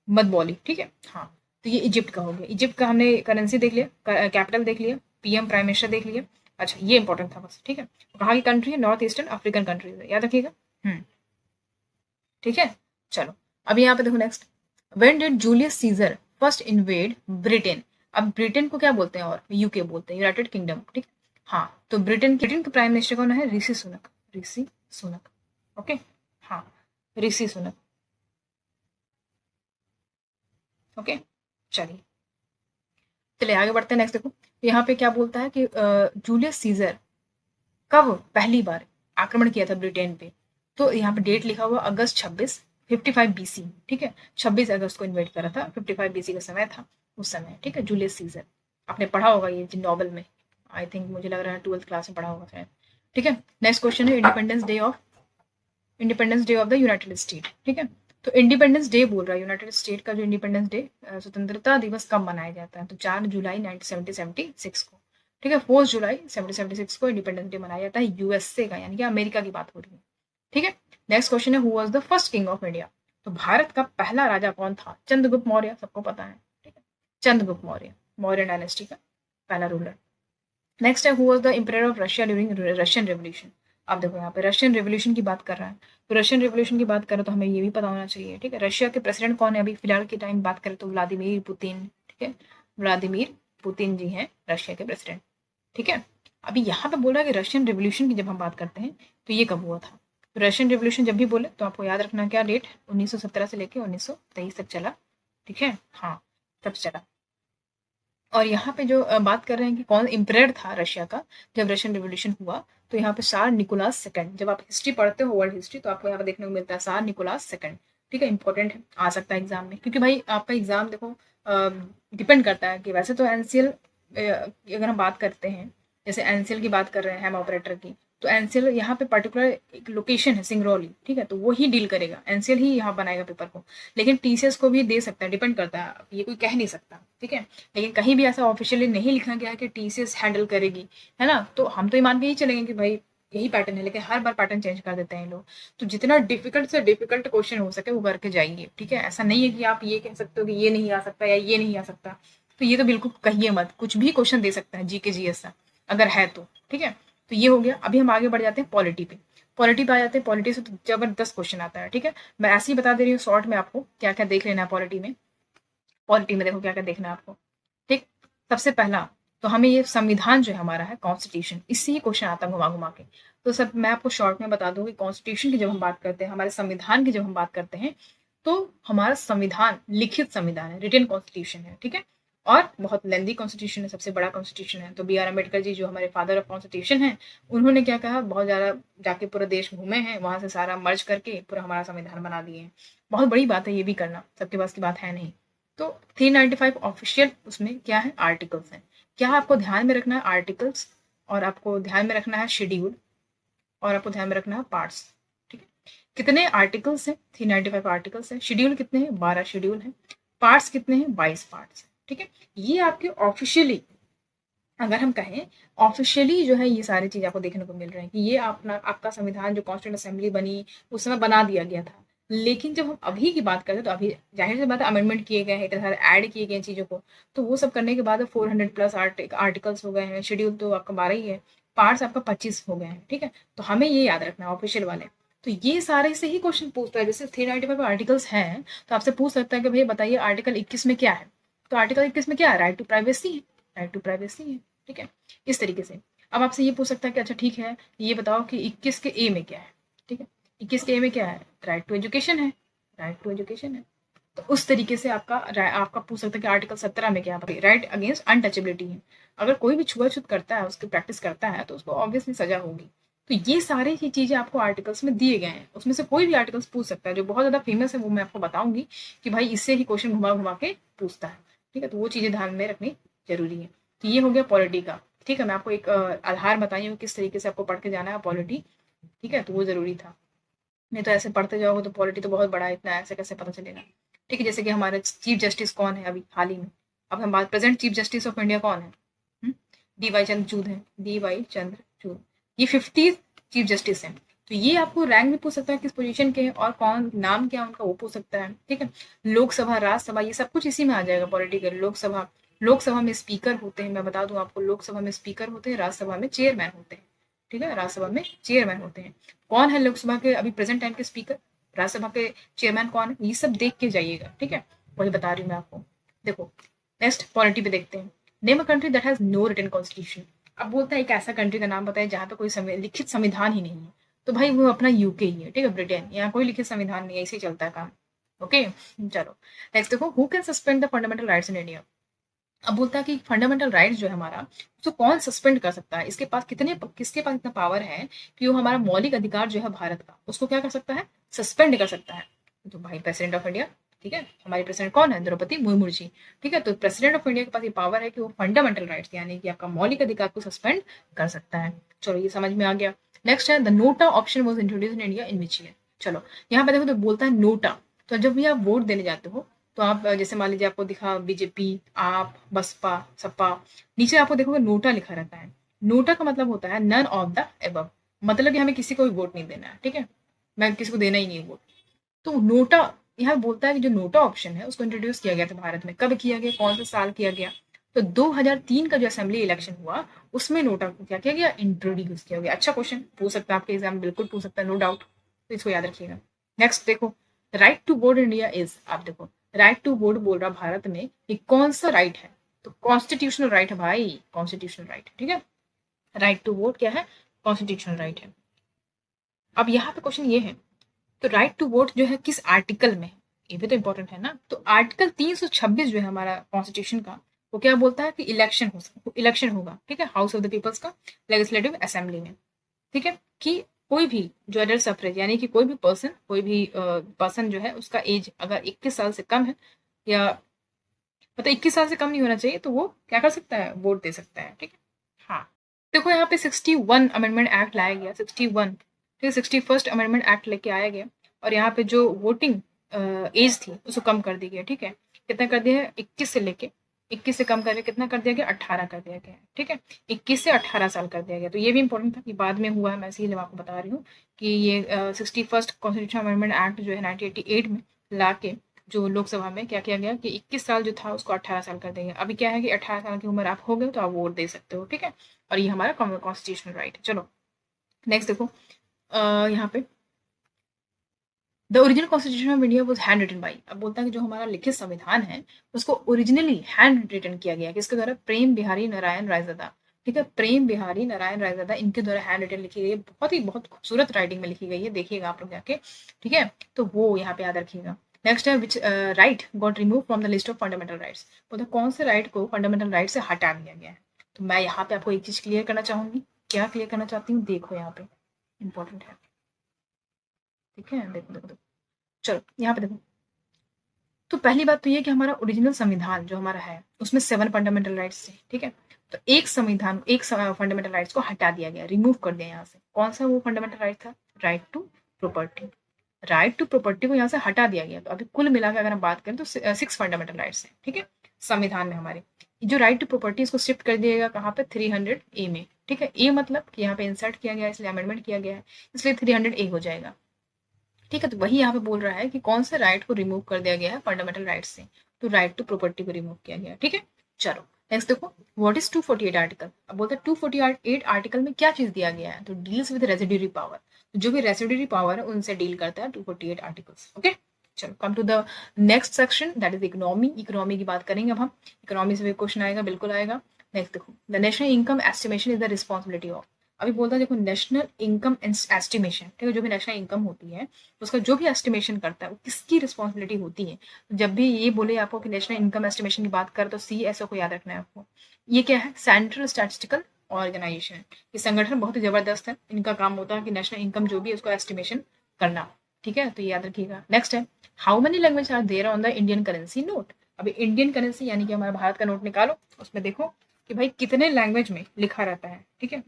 मदबौली। ठीक है, हाँ, तो ये इजिप्ट का हो गया। इजिप्ट का हमने करेंसी देख लिया, कैपिटल देख लिया, पीएम प्राइम मिनिस्टर देख लिया। अच्छा, ये इंपॉर्टेंट था बस। ठीक है, कहाँ की कंट्री है, नॉर्थ ईस्टर्न अफ्रीकन कंट्री है, याद रखिएगा। ठीक है, चलो अभी यहाँ पे देखो next, when did Julius Caesar first invade Britain. अब ब्रिटेन को क्या बोलते हैं, और यूके बोलते हैं, यूनाइटेड किंगडम। ठीक है, हाँ, तो ब्रिटेन के प्राइम मिनिस्टर कौन है, ऋषि सुनक, ऋषि सुनक। ओके, हाँ, ऋषि सुनक। ओके, चलिए चलिए आगे बढ़ते हैं। नेक्स्ट देखो, यहाँ पे क्या बोलता है कि जूलियस सीजर कब पहली बार आक्रमण किया था ब्रिटेन पे। तो यहाँ पे डेट लिखा हुआ अगस्त 26 55 बीसी। ठीक है, 26 अगस्त को इन्वेट करा था, 55 बीसी का समय था उस समय। ठीक है, जूलियस सीजर, आपने पढ़ा होगा ये नॉवल में, आई थिंक मुझे लग रहा है 12th क्लास में पढ़ा होगा शायद। ठीक है, नेक्स्ट क्वेश्चन है independence day of the United state. ठीक है, तो इंडिपेंडेंस डे बोल रहा है, यूनाइटेड स्टेट का जो इंडिपेंडेंस डे, स्वतंत्रता दिवस कब मनाया जाता है, तो 4 जुलाई 1976 को। ठीक है, 4 जुलाई 1776 को इंडिपेंडेंस डे मनाया जाता है यूएसए का, यानी कि अमेरिका की बात हो रही है। ठीक है, नेक्स्ट क्वेश्चन है, who was the first king of India. तो भारत का पहला राजा कौन था, चंद्रगुप्त मौर्य, सबको पता है। ठीक है, चंद्रगुप्त मौर्य, मौर्य डायनेस्टी का पहला रूलर। नेक्स्ट है, who was the emperor of Russia during Russian revolution. अब देखो यहाँ पे रशियन रेवोल्यूशन की बात कर रहा है, तो रशियन रेवोल्यूशन की बात करें तो हमें ये भी पता होना चाहिए। ठीक है, रशिया के प्रेसिडेंट कौन है अभी फिलहाल के टाइम बात करें तो व्लादिमीर पुतिन। ठीक है, व्लादिमीर पुतिन जी हैं रशिया के प्रेसिडेंट। ठीक है, अभी यहाँ पे बोल रहा है कि रशियन रेवोल्यूशन की जब हम बात करते हैं तो ये कब हुआ था। तो रशियन रेवोल्यूशन जब भी बोले तो आपको याद रखना क्या डेट, 1917 से लेकर 1923 तक चला। ठीक है, हाँ, तब चला। और यहाँ पे जो बात कर रहे हैं कि कौन इम्परेटर था रशिया का जब रशियन रिवॉल्यूशन हुआ, तो यहाँ पे सार निकोलास सेकंड। जब आप हिस्ट्री पढ़ते हो वर्ल्ड हिस्ट्री तो आपको यहाँ पे देखने को मिलता है सार निकोलास सेकंड। ठीक है, इंपॉर्टेंट है, आ सकता है एग्जाम में, क्योंकि भाई आपका एग्जाम देखो डिपेंड करता है कि वैसे तो एनसीएल अगर हम बात करते हैं, जैसे एनसीएल की बात कर रहे हैं हम ऑपरेटर की, तो एनसीएल यहाँ पे पर्टिकुलर एक लोकेशन है सिंगरौली। ठीक है, तो वो ही डील करेगा, एनसीएल ही यहाँ बनाएगा पेपर को। लेकिन टीसीएस को भी दे सकता है, डिपेंड करता है, ये कोई कह नहीं सकता। ठीक है, लेकिन कहीं भी ऐसा ऑफिशियली नहीं लिखा गया है कि टीसीएस हैंडल करेगी, है ना। तो हम तो ये मान के ही चलेंगे कि भाई यही पैटर्न है, लेकिन हर बार पैटर्न चेंज कर देते हैं लोग। तो जितना डिफिकल्ट से डिफिकल्ट क्वेश्चन हो सके वो करके जाइए। ठीक है, ऐसा नहीं है कि आप ये कह सकते हो कि ये नहीं आ सकता या ये नहीं आ सकता, तो ये तो बिल्कुल कहिए मत, कुछ भी क्वेश्चन दे सकता है जीके जीएस का अगर है तो। ठीक है, तो ये हो गया। अभी हम आगे बढ़ जाते हैं पॉलिटी पे। पॉलिटी पे आ जाते हैं, पॉलिटी से तो जबरदस्त क्वेश्चन आता है। ठीक है, मैं ऐसे ही बता दे रही हूँ शॉर्ट में आपको क्या क्या देख लेना है पॉलिटी में। पॉलिटी में देखो क्या क्या देखना है आपको। ठीक, सबसे पहला तो हमें ये संविधान जो है हमारा है कॉन्स्टिट्यूशन, इससे ही क्वेश्चन आता है घुमा घुमा के। तो सब मैं आपको शॉर्ट में बता दूंगी, कॉन्स्टिट्यूशन की जब हम बात करते हैं, हमारे संविधान की जब हम बात करते हैं, तो हमारा संविधान लिखित संविधान है, रिटन कॉन्स्टिट्यूशन है। ठीक है, और बहुत लेंदी कॉन्स्टिट्यूशन है, सबसे बड़ा कॉन्स्टिट्यूशन है। तो बी आर अम्बेडकर जी जो हमारे फादर ऑफ कॉन्स्टिट्यूशन है, उन्होंने क्या कहा, बहुत ज़्यादा जाके पूरा देश घूमे हैं, वहां से सारा मर्ज करके पूरा हमारा संविधान बना दिए हैं। बहुत बड़ी बात है ये भी करना, सबके पास की बात है नहीं। तो 395 ऑफिशियल उसमें क्या है, आर्टिकल्स हैं। क्या आपको ध्यान में रखना है, आर्टिकल्स, और आपको ध्यान में रखना है शेड्यूल, और आपको ध्यान में रखना है पार्ट्स। ठीक है, कितने आर्टिकल्स हैं, 395 आर्टिकल्स हैं। शेड्यूल कितने हैं, 12 शेड्यूल हैं। पार्ट्स कितने हैं, 22 पार्ट्स। ठीक है, ये आपके ऑफिशियली, अगर हम कहें ऑफिशियली जो है, ये सारी चीज आपको देखने को मिल रही है कि ये अपना आपका संविधान जो कॉन्स्टिट्यूंट असेंबली बनी उस समय बना दिया गया था। लेकिन जब हम अभी की बात करते हैं तो अभी जाहिर सी बात है अमेंडमेंट किए गए हैं, इतने सारे ऐड किए गए हैं चीज़ों को, तो वो सब करने के बाद 400 प्लस आर्टिकल्स हो गए हैं। शेड्यूल तो आपका 12 ही है, पार्ट्स आपका 25 हो गए हैं। ठीक है, तो हमें ये याद रखना है ऑफिशियल वाले। तो ये सारे से ही क्वेश्चन पूछता है, जैसे 395 आर्टिकल्स हैं तो आपसे पूछ सकता है कि भैया बताइए आर्टिकल 21 में क्या है। तो आर्टिकल 21 में क्या है, राइट टू प्राइवेसी है, राइट टू प्राइवेसी है। ठीक है, इस तरीके से अब आपसे ये पूछ सकता है कि अच्छा ठीक है ये बताओ कि 21 के ए में क्या है। ठीक है, 21 के ए में क्या है, राइट टू एजुकेशन है, राइट टू एजुकेशन है। तो उस तरीके से आपका पूछ सकता है कि आर्टिकल 17 में क्या है, राइट अगेंस्ट अनटचेबिलिटी है। अगर कोई भी छुआछूत करता है, उसकी प्रैक्टिस करता है तो उसको ऑब्वियसली सजा होगी। तो ये सारी ही चीज़ें आपको आर्टिकल्स में दिए गए हैं, उसमें से कोई भी आर्टिकल्स पूछ सकता है। जो बहुत ज़्यादा फेमस है वो मैं आपको बताऊंगी कि भाई इससे ही क्वेश्चन घुमा घुमा के पूछता है, ठीक है। तो वो चीज़ें ध्यान में रखनी जरूरी है। तो ये हो गया पॉलिटी का, ठीक है। मैं आपको एक आधार बताई हूँ किस तरीके से आपको पढ़ के जाना है पॉलिटी, ठीक है। तो वो जरूरी था, नहीं तो ऐसे पढ़ते जाओगे तो पॉलिटी तो बहुत बड़ा है, इतना ऐसे कैसे पता चलेगा, ठीक है। जैसे कि हमारे चीफ जस्टिस कौन है अभी हाल ही में, अब हम बात present chief justice of India कौन है, डी वाई चंद्रचूड़ है, डी वाई चंद्रचूड़। ये 50 चीफ जस्टिस हैं। तो ये आपको रैंक भी पूछ सकता है किस पोजीशन के हैं और कौन नाम क्या है उनका वो पूछ सकता है, ठीक है। लोकसभा राज्यसभा ये सब कुछ इसी में आ जाएगा पॉलिटिकल। लोकसभा, लोकसभा में स्पीकर होते हैं, मैं बता दूं आपको, लोकसभा में स्पीकर होते हैं, राज्यसभा में चेयरमैन होते हैं, ठीक है। राज्यसभा में चेयरमैन होते हैं। कौन है लोकसभा के अभी प्रेजेंट टाइम के स्पीकर, राज्यसभा के चेयरमैन कौन है, ये सब देख के जाइएगा, ठीक है। वही बता रही हूँ मैं आपको। देखो नेक्स्ट पॉलिटी पे देखते हैं। Name a country that has no written constitution. अब बोलता है एक ऐसा कंट्री का नाम बताए जहाँ पे कोई लिखित संविधान ही नहीं है। तो भाई वो अपना यूके ही है, ठीक है, ब्रिटेन। यहाँ कोई लिखित संविधान नहीं है, ऐसे ही चलता है काम। ओके चलो नेक्स्ट देखो, who can suspend the fundamental rights in India. अब बोलता है कि फंडामेंटल राइट्स जो है हमारा, उसको कौन सस्पेंड कर सकता है, इसके पास किसके पास इतना पावर है कि वो हमारा मौलिक अधिकार जो है भारत का, उसको क्या कर सकता है, सस्पेंड कर सकता है। तो भाई प्रेसिडेंट ऑफ इंडिया, ठीक है। हमारी प्रेसिडेंट कौन है, द्रौपदी मुर्मू जी, ठीक है। तो प्रेसिडेंट ऑफ इंडिया के पास ये पावर है कि वो फंडामेंटल राइट्स यानी कि आपका मौलिक अधिकार को सस्पेंड कर सकता है। चलो ये समझ में आ गया। नेक्स्ट है the NOTA option was introduced in India in which year. चलो यहाँ पे देखो तो बोलता है नोटा। तो जब भी आप वोट देने जाते हो तो आप जैसे मान लीजिए आपको दिखा बीजेपी, आप, बसपा, सपा, नीचे आपको देखोगे नोटा लिखा रहता है। नोटा का मतलब होता है नन ऑफ द एबव, मतलब कि हमें किसी को भी वोट नहीं देना है, ठीक है। मैं किसी को देना ही नहीं वोट। तो नोटा यहाँ बोलता है कि जो नोटा ऑप्शन है उसको इंट्रोड्यूस किया गया था भारत में, कब किया गया, कौन सा साल किया गया। तो 2003 का जो असेंबली इलेक्शन हुआ उसमें नोटा को क्या किया गया, इंट्रोड्यूस किया गया। अच्छा क्वेश्चन पूछ सकता है आपके एग्जाम में, बिल्कुल पूछ सकता है, नो डाउट। तो इसको याद रखिएगा। नेक्स्ट देखो, right to vote India is, आप देखो राइट टू वोट बोल रहा भारत में ये कौन सा राइट है, तो कॉन्स्टिट्यूशनल राइट है भाई, कॉन्स्टिट्यूशनल राइट, ठीक है। राइट टू वोट क्या है, कॉन्स्टिट्यूशनल राइट है। अब यहाँ पे क्वेश्चन ये है, तो राइट टू वोट जो है किस आर्टिकल में है, ये भी तो इंपॉर्टेंट है ना। तो आर्टिकल 326 जो है हमारा कॉन्स्टिट्यूशन का, वो क्या बोलता है कि इलेक्शन होगा, ठीक है, हाउस ऑफ द पीपल्स का, लेजिस्लेटिव असेंबली में, ठीक है। कि कोई भी जो एडल्ट सफरेज यानी कि कोई भी पर्सन जो है उसका एज अगर 21 साल से कम है, या मतलब 21 साल से कम नहीं होना चाहिए, तो वो क्या कर सकता है, वोट दे सकता है, ठीक है। हाँ देखो यहाँ पे 61 अमेंडमेंट एक्ट लाया गया, 61, ठीक है, 61st अमेंडमेंट एक्ट लेके आया गया। और यहाँ पे जो वोटिंग एज थी उसको कम कर दी गई, ठीक है। कितना कर दिया है, 21 से कम करके कितना कर दिया गया, 18 कर दिया गया, ठीक है। 21 से 18 साल कर दिया गया। तो ये भी इंपॉर्टेंट था कि बाद में हुआ है, मैं इसीलिए आपको बता रही हूँ कि ये 61st कॉन्स्टिट्यूशन अमेंडमेंट एक्ट जो है 1988 में ला के जो लोकसभा में क्या किया गया कि 21 साल जो था उसको 18 साल कर देंगे। अभी क्या है कि 18 साल की उम्र आप हो गए तो आप वोट दे सकते हो, ठीक है। और ये हमारा कॉन्स्टिट्यूशनल राइट है। चलो नेक्स्ट देखो, यहाँ पे the original constitution of India was hand written by. अब बोलता है कि जो हमारा लिखित संविधान है उसको ओरिजिनली हैंड रिटन किया गया, किसके द्वारा, प्रेम बिहारी नारायण रायज़दा, ठीक है। प्रेम बिहारी नारायण रायज़दा इनके द्वारा हैंड रिटन लिखी गई है, बहुत खूबसूरत राइटिंग में लिखी गई है, देखिएगा आप लोग जाके, ठीक है। तो वो यहाँ पे याद रखिएगा। नेक्स्ट है which right got remove from the list of fundamental rights. बोलते कौन से राइट को फंडामेंटल राइट से हटा दिया गया है। तो मैं यहाँ पे आपको एक चीज क्लियर करना चाहूंगी, क्या क्लियर करना चाहती हूँ, देखो यहाँ पे इंपॉर्टेंट है, ठीक है। देखो देखो देखो, चलो यहाँ पे देखो। तो पहली बात तो ये कि हमारा ओरिजिनल संविधान जो हमारा है उसमें 7 फंडामेंटल राइट्स थे, ठीक है। तो एक फंडामेंटल राइट्स को हटा दिया गया, रिमूव कर दिया यहाँ से। कौन सा वो फंडामेंटल राइट था, right to property. Right to property को यहाँ से हटा दिया गया। तो अभी कुल मिलाकर अगर हम बात करें तो 6 फंडामेंटल राइट्स हैं, ठीक है, संविधान में हमारे। जो राइट टू प्रॉपर्टी इसको शिफ्ट कर दिएगा कहाँ पे, 300A में, ठीक है। ए मतलब कि यहाँ पे इंसर्ट किया गया है इसलिए अमेंडमेंट किया गया है, इसलिए 300A हो जाएगा, ठीक है। तो वही यहाँ पे बोल रहा है कि कौन से राइट को रिमूव कर दिया गया है फंडामेंटल राइट से, तो राइट टू प्रॉपर्टी को रिमूव किया गया, ठीक है। चलो नेक्स्ट देखो, व्हाट इज 248 आर्टिकल। अब बोलते हैं 248 आर्टिकल में क्या चीज दिया गया है, तो डील्स विद रेसिड्यूरी पावर, जो भी रेसिड्यूरी पावर है उनसे डील करता है 248 आर्टिकल्स, ओके। चलो come to the next section that is economy. Economy की बात करेंगे अब हम, इकोनॉमी से भी क्वेश्चन आएगा, बिल्कुल आएगा। नेक्स्ट देखो, the national income estimation is the responsibility of. अभी बोलता है देखो नेशनल इनकम एस्टिमेशन, ठीक है, जो भी नेशनल इनकम होती है उसका जो भी एस्टिमेशन करता है वो किसकी रिस्पॉन्सिबिलिटी होती है। जब भी ये बोले आपको कि नेशनल इनकम एस्टिमेशन की बात कर, तो CSO को याद रखना है आपको। ये क्या है, सेंट्रल स्टैटिस्टिकल ऑर्गेनाइजेशन। ये संगठन बहुत ही जबरदस्त है, इनका काम होता है कि नेशनल इनकम जो भी है उसको एस्टिमेशन करना, ठीक है, तो ये याद रखिएगा। नेक्स्ट है, how many language are there on the Indian currency note. अभी इंडियन करेंसी यानी कि हमारा भारत का नोट निकालो, उसमें देखो कि भाई कितने लैंग्वेज में लिखा रहता है, ठीक है,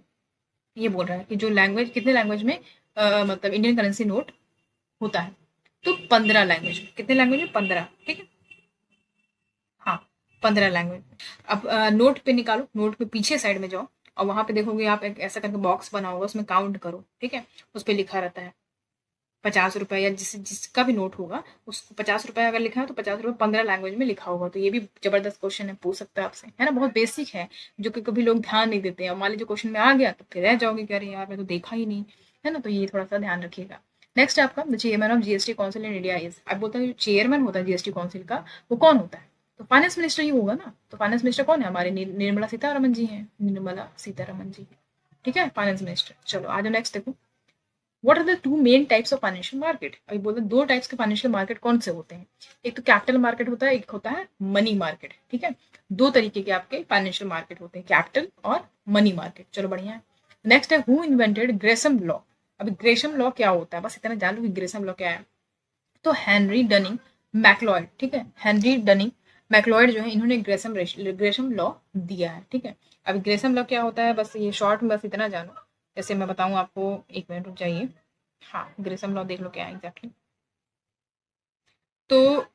ये बोल रहा है कि जो लैंग्वेज कितने लैंग्वेज में मतलब इंडियन करेंसी नोट होता है, तो 15 लैंग्वेज में। कितने लैंग्वेज में? 15, ठीक है, हाँ 15 लैंग्वेज में। अब नोट पे निकालो, नोट पे पीछे साइड में जाओ और वहां पे देखोगे आप एक ऐसा करके बॉक्स बना होगा, उसमें काउंट करो, ठीक है, उस पर लिखा रहता है 50 रुपए या जिसका भी नोट होगा उसको 50 रुपए अगर लिखा है तो 50 रुपए 15 लैंग्वेज में लिखा होगा। तो ये भी जबरदस्त क्वेश्चन है, पूछ सकता है आपसे, है ना, बहुत बेसिक है जो कि कभी लोग ध्यान नहीं देते हैं। मान लीजिए क्वेश्चन में आ गया तो फिर रह जाओगे कि अरे यार मैं तो देखा ही नहीं, है ना, तो ये थोड़ा सा ध्यान रखिएगा। नेक्स्ट है आपका the chairman of GST council in India is. अब बोलता है जो चेयरमैन होता है जीएसटी काउंसिल का वो कौन होता है, तो फाइनेंस मिनिस्टर ही होगा ना। तो फाइनेंस मिनिस्टर कौन है? हमारे निर्मला सीतारमन जी हैं, निर्मला सीतारमन जी, ठीक है, फाइनेंस मिनिस्टर। चलो आ जाओ नेक्स्ट देखो, what are the two main types of financial market. अभी बोलते हैं दो टाइप्स के फाइनेंशियल मार्केट कौन से होते हैं, एक तो कैपिटल मार्केट होता है, एक होता है मनी मार्केट, ठीक है, दो तरीके के आपके फाइनेंशियल मार्केट होते हैं, कैपिटल और मनी मार्केट। चलो बढ़िया है। नेक्स्ट है हु इन्वेंटेड ग्रेसम लॉ। अभी ग्रेसम लॉ क्या होता है, बस इतना जान लो कि ग्रेसम लॉ क्या है। तो हेनरी डनिंग मैक्लॉयड, ठीक है, हेनरी डनिंग मैक्लॉयड जो है इन्होंने ग्रेसम लॉ दिया है, ठीक है। अभी ग्रेसम लॉ क्या होता है, बस ये शॉर्ट में बस इतना जानो। जैसे मैं बताऊं आपको, एक मिनट रुक जाइए, हाँ ग्रेसम लॉ देख लो क्या है एग्जैक्टली। तो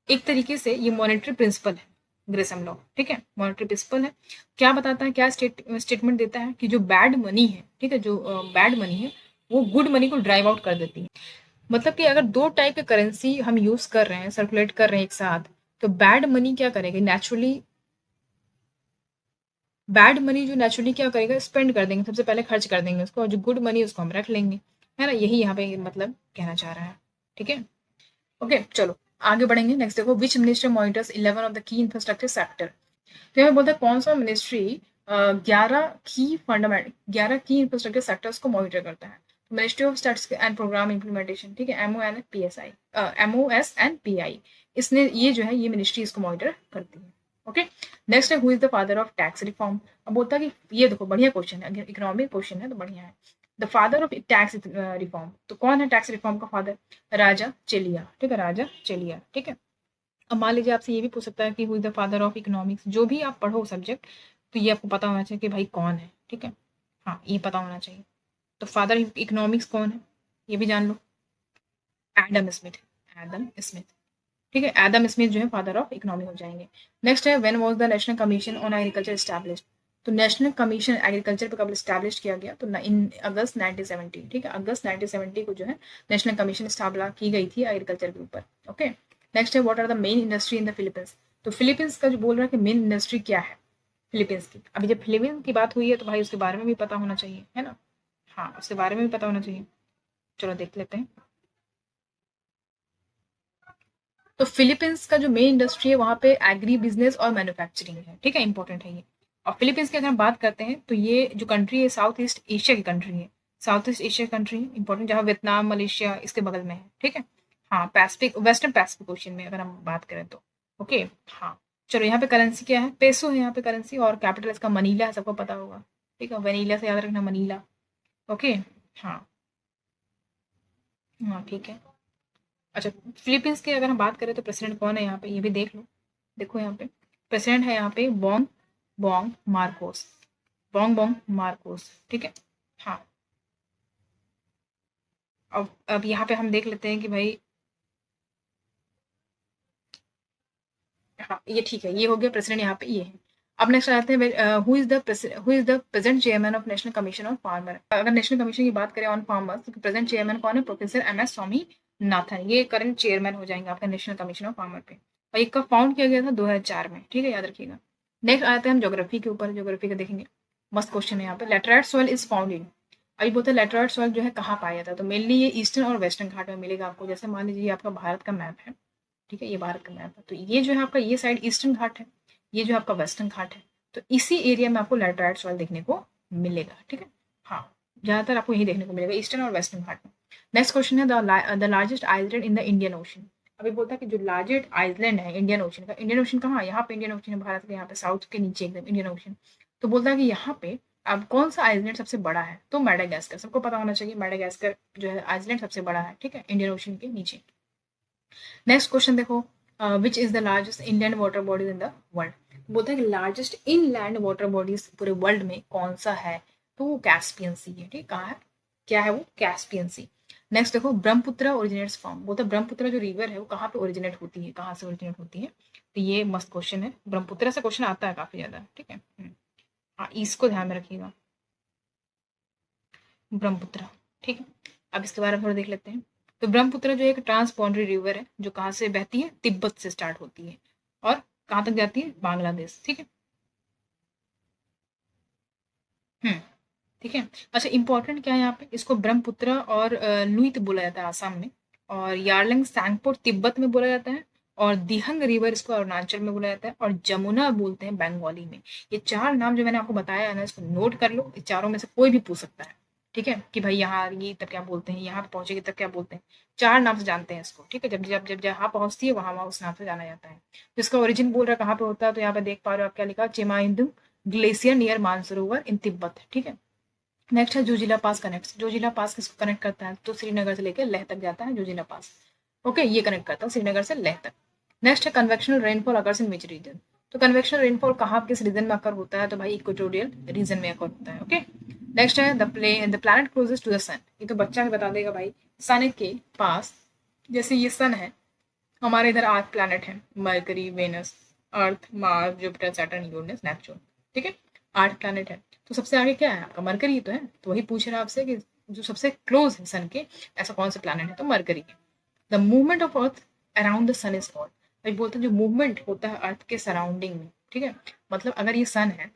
एक तरीके से ये मॉनेटरी प्रिंसिपल है ग्रेसम लॉ, ठीक है, मॉनेटरी प्रिंसिपल है। क्या बताता है, क्या स्टेटमेंट देता है कि जो बैड मनी है, ठीक है, जो बैड मनी है वो गुड मनी को ड्राइव आउट कर देती है। मतलब कि अगर दो टाइप के करेंसी हम यूज कर रहे हैं, सर्कुलेट कर रहे हैं एक साथ, तो बैड मनी क्या करेगा नेचुरली, बैड मनी जो नेचुरली क्या करेगा, स्पेंड कर देंगे, सबसे पहले खर्च कर देंगे उसको, और जो गुड मनी उसको हम रख लेंगे, है ना, यही यहाँ पे मतलब कहना चाह रहा है, ठीक है। ओके चलो आगे बढ़ेंगे। नेक्स्ट देखो, which minister monitors 11 of the key infrastructure sector. तो यहाँ बोलते हैं कौन सा मिनिस्ट्री 11 की इंफ्रास्ट्रक्चर सेक्टर्स को मॉनिटर करता है। Ministry of statistics and programme implementation, ठीक है, MOS&PI, इसने ये जो है ये मिनिस्ट्री इसको मॉनिटर करती है। ओके नेक्स्ट है who is the father of tax reform. अब बोलता है कि ये देखो बढ़िया क्वेश्चन है, अगर इकोनॉमिक क्वेश्चन है तो बढ़िया है। The father of tax reform, तो कौन है टैक्स रिफॉर्म का फादर? राजा चेलिया, ठीक है, राजा चेलिया, ठीक है। अब मान लीजिए आपसे ये भी पूछ सकता है कि who is the father of economics, जो भी आप पढ़ो सब्जेक्ट तो ये आपको पता होना चाहिए कि भाई कौन है, ठीक है, हाँ ये पता होना चाहिए। तो फादर इकोनॉमिक्स कौन है ये भी जान लो, एडम स्मिथ, एडम स्मिथ, ठीक है, एडम स्मिथ जो है फादर ऑफ इकोनॉमी हो जाएंगे। नेक्स्ट है when was the national commission on agriculture established. तो नेशनल कमीशन एग्रीकल्चर पर कब स्टैब्लिश किया गया, तो इन अगस्त 1970, ठीक है, अगस्त 1970 को जो है नेशनल कमीशन स्टैब्लिश की गई थी एग्रीकल्चर के ऊपर। ओके नेक्स्ट है what are the main industry in the Philippines. तो फिलीपींस का जो बोल रहा है कि मेन इंडस्ट्री क्या है फिलीपींस की। अभी जब फिलीपींस की बात हुई है तो भाई उसके बारे में भी पता होना चाहिए, है ना, हाँ उसके बारे में भी पता होना चाहिए। चलो देख लेते हैं। तो फिलीपींस का जो मेन इंडस्ट्री है वहाँ पे एग्री बिजनेस और मैन्युफैक्चरिंग है, ठीक है, इंपॉर्टेंट है ये। और फिलीपींस की अगर हम बात करते हैं तो ये जो कंट्री है साउथ ईस्ट एशिया की कंट्री है, साउथ ईस्ट एशिया कंट्री है इंपॉर्टेंट, जहाँ वियतनाम मलेशिया इसके बगल में है, ठीक है, हाँ पैसिफिक वेस्टर्न पैसिफिक ओशन में अगर हम बात करें तो। ओके हाँ चलो यहाँ पे करेंसी क्या है, पेसो है यहाँ पे करेंसी, और कैपिटल इसका मनीला है, सबको पता होगा, ठीक है, वनीला से याद रखना मनीला। ओके हाँ हाँ ठीक है। अच्छा फिलीपींस की अगर हम बात करें तो प्रेसिडेंट कौन है यहाँ पे ये भी देख लो। देखो यहाँ पे प्रेसिडेंट है यहाँ पे Bong Bong Marcos, Bong Bong Marcos, ठीक है, हाँ। अब यहाँ पे हम देख लेते हैं कि भाई हाँ ये ठीक है, ये हो गया प्रेसिडेंट यहाँ पे ये है। अब नेक्स्ट आते हैं who is the present chairman of national commission on farmer. अगर नेशनल कमीशन की बात करें ऑन फार्मर्स तो प्रेजेंट चेयरमैन कौन है? प्रोफेसर MS स्वामीनाथन, ये करंट चेयरमैन हो जाएंगे आपका नेशनल कमीशन ऑफ फार्मर पे, और एक का फाउंड किया गया था 2004 में, ठीक है, याद रखिएगा। नेक्स्ट आते हैं हम ज्योग्राफी के ऊपर, ज्योग्राफी का देखेंगे, मस्त क्वेश्चन है यहाँ पे। Laterite soil is found in, अभी बोलते हैं लेटराइट सॉइल जो है कहाँ पाया जाता है, तो मेनली ये ईस्टर्न और वेस्टर्न घाट में मिलेगा आपको। जैसे मान लीजिए ये आपका भारत का मैप है, ठीक है, ये भारत का मैप है, तो ये जो है आपका ये साइड ईस्टर्न घाट है, ये जो आपका वेस्टर्न घाट है, तो इसी एरिया में आपको लैटराइट सॉइल देखने को मिलेगा, ठीक है, हाँ ज़्यादातर आपको यही देखने को मिलेगा ईस्टर्न और वेस्टर्न घाट में। नेक्स्ट क्वेश्चन है the largest island in the Indian ocean. अभी बोलता है कि जो लार्जेस्ट आइलैंड है इंडियन ओशन का, इंडियन ओशन कहाँ, यहाँ पे इंडियन ओशन है भारत के, यहाँ पे साउथ के नीचे एकदम इंडियन ओशन। तो बोलता है कि यहाँ पे अब कौन सा आइलैंड सबसे बड़ा है? तो मैडागास्कर, सबको पता होना चाहिए मैडागास्कर जो है आइलैंड सबसे बड़ा है, ठीक है, इंडियन ओशन के नीचे। नेक्स्ट क्वेश्चन देखो, विच is the largest Indian water bodies in the world? बोलते हैं कि लार्जेस्ट इनलैंड वाटर बॉडीज पूरे वर्ल्ड में कौन सा है? तो वो कैस्पियन सी है, ठीक, कहाँ है, क्या है वो? कैस्पियन सी। नेक्स्ट देखो, ब्रह्मपुत्र ओरिजिनेट्स फ्रॉम, बोलते हैं ब्रह्मपुत्र जो रिवर है वो कहाँ पे ओरिजिनेट होती है, कहाँ से ओरिजिनेट होती है? तो ये मस्त क्वेश्चन है, ब्रह्मपुत्र से क्वेश्चन आता है काफी ज्यादा, ठीक है। हाँ, इसको ध्यान में रखिएगा, ब्रह्मपुत्र, ठीक है। अब इसके बारे में थोड़ा देख लेते हैं। तो ब्रह्मपुत्र जो एक ट्रांसबॉन्डरी रिवर है, जो कहाँ से बहती है? तिब्बत से स्टार्ट होती है और कहाँ तक जाती है? बांग्लादेश, ठीक है। हम्म, ठीक है। अच्छा, इंपॉर्टेंट क्या है यहाँ पे, इसको ब्रह्मपुत्र और लुइत बोला जाता है आसाम में, और यारलंग सांगपो तिब्बत में बोला जाता है, और दिहंग रिवर इसको अरुणाचल में बोला जाता है, और जमुना बोलते हैं बंगाली में। ये चार नाम जो मैंने आपको बताया है ना, इसको नोट कर लो, इस चारों में से कोई भी पूछ सकता है, ठीक है, कि भाई यहाँ ये तब क्या बोलते हैं, यहाँ पे पहुंचेगी तब क्या बोलते हैं। चार नाम से जानते हैं इसको, ठीक है। जब जब जब जहाँ पहुंचती है वहां वहां उस नाम से जाना जाता है। तो इसका ओरिजिन बोल रहा है कहाँ पे होता है, तो यहाँ पे देख पा रहे हो आप क्या लिखा, चिमाइंदू ग्लेशियर नियर मानसरोवर इन तिब्बत, ठीक है। नेक्स्ट है जोजिला पास कनेक्ट, जोजिला पास किसको कनेक्ट करता है? तो श्रीनगर से लेकर लेह तक जाता है जोजिला पास, ओके, ये कनेक्ट करता है श्रीनगर से लेह तक। नेक्स्ट है convectional rainfall occurs in which region, तो कन्वेक्शनल रेनफॉल कहाँ किस रीजन में अकर होता है? तो भाई इक्वेटोरियल रीजन में अकर होता है, ओके। नेक्स्ट है the planet closest to the sun, ये तो बच्चा भी बता देगा भाई, सन के पास, जैसे ये सन है, हमारे इधर 8 प्लैनेट हैं, Mercury, Venus, Earth, Mars, Jupiter, Saturn, Uranus, Neptune, ठीक है, 8 प्लैनेट है। तो सबसे आगे क्या है आपका? मरकरी तो है, तो वही पूछ रहा है आपसे कि जो सबसे क्लोज है सन के, ऐसा कौन सा प्लैनेट है? तो मरकरी है। The movement of earth around the sun is called, भाई बोलते हैं जो मूवमेंट होता है अर्थ के सराउंडिंग में, ठीक है, मतलब अगर ये सन है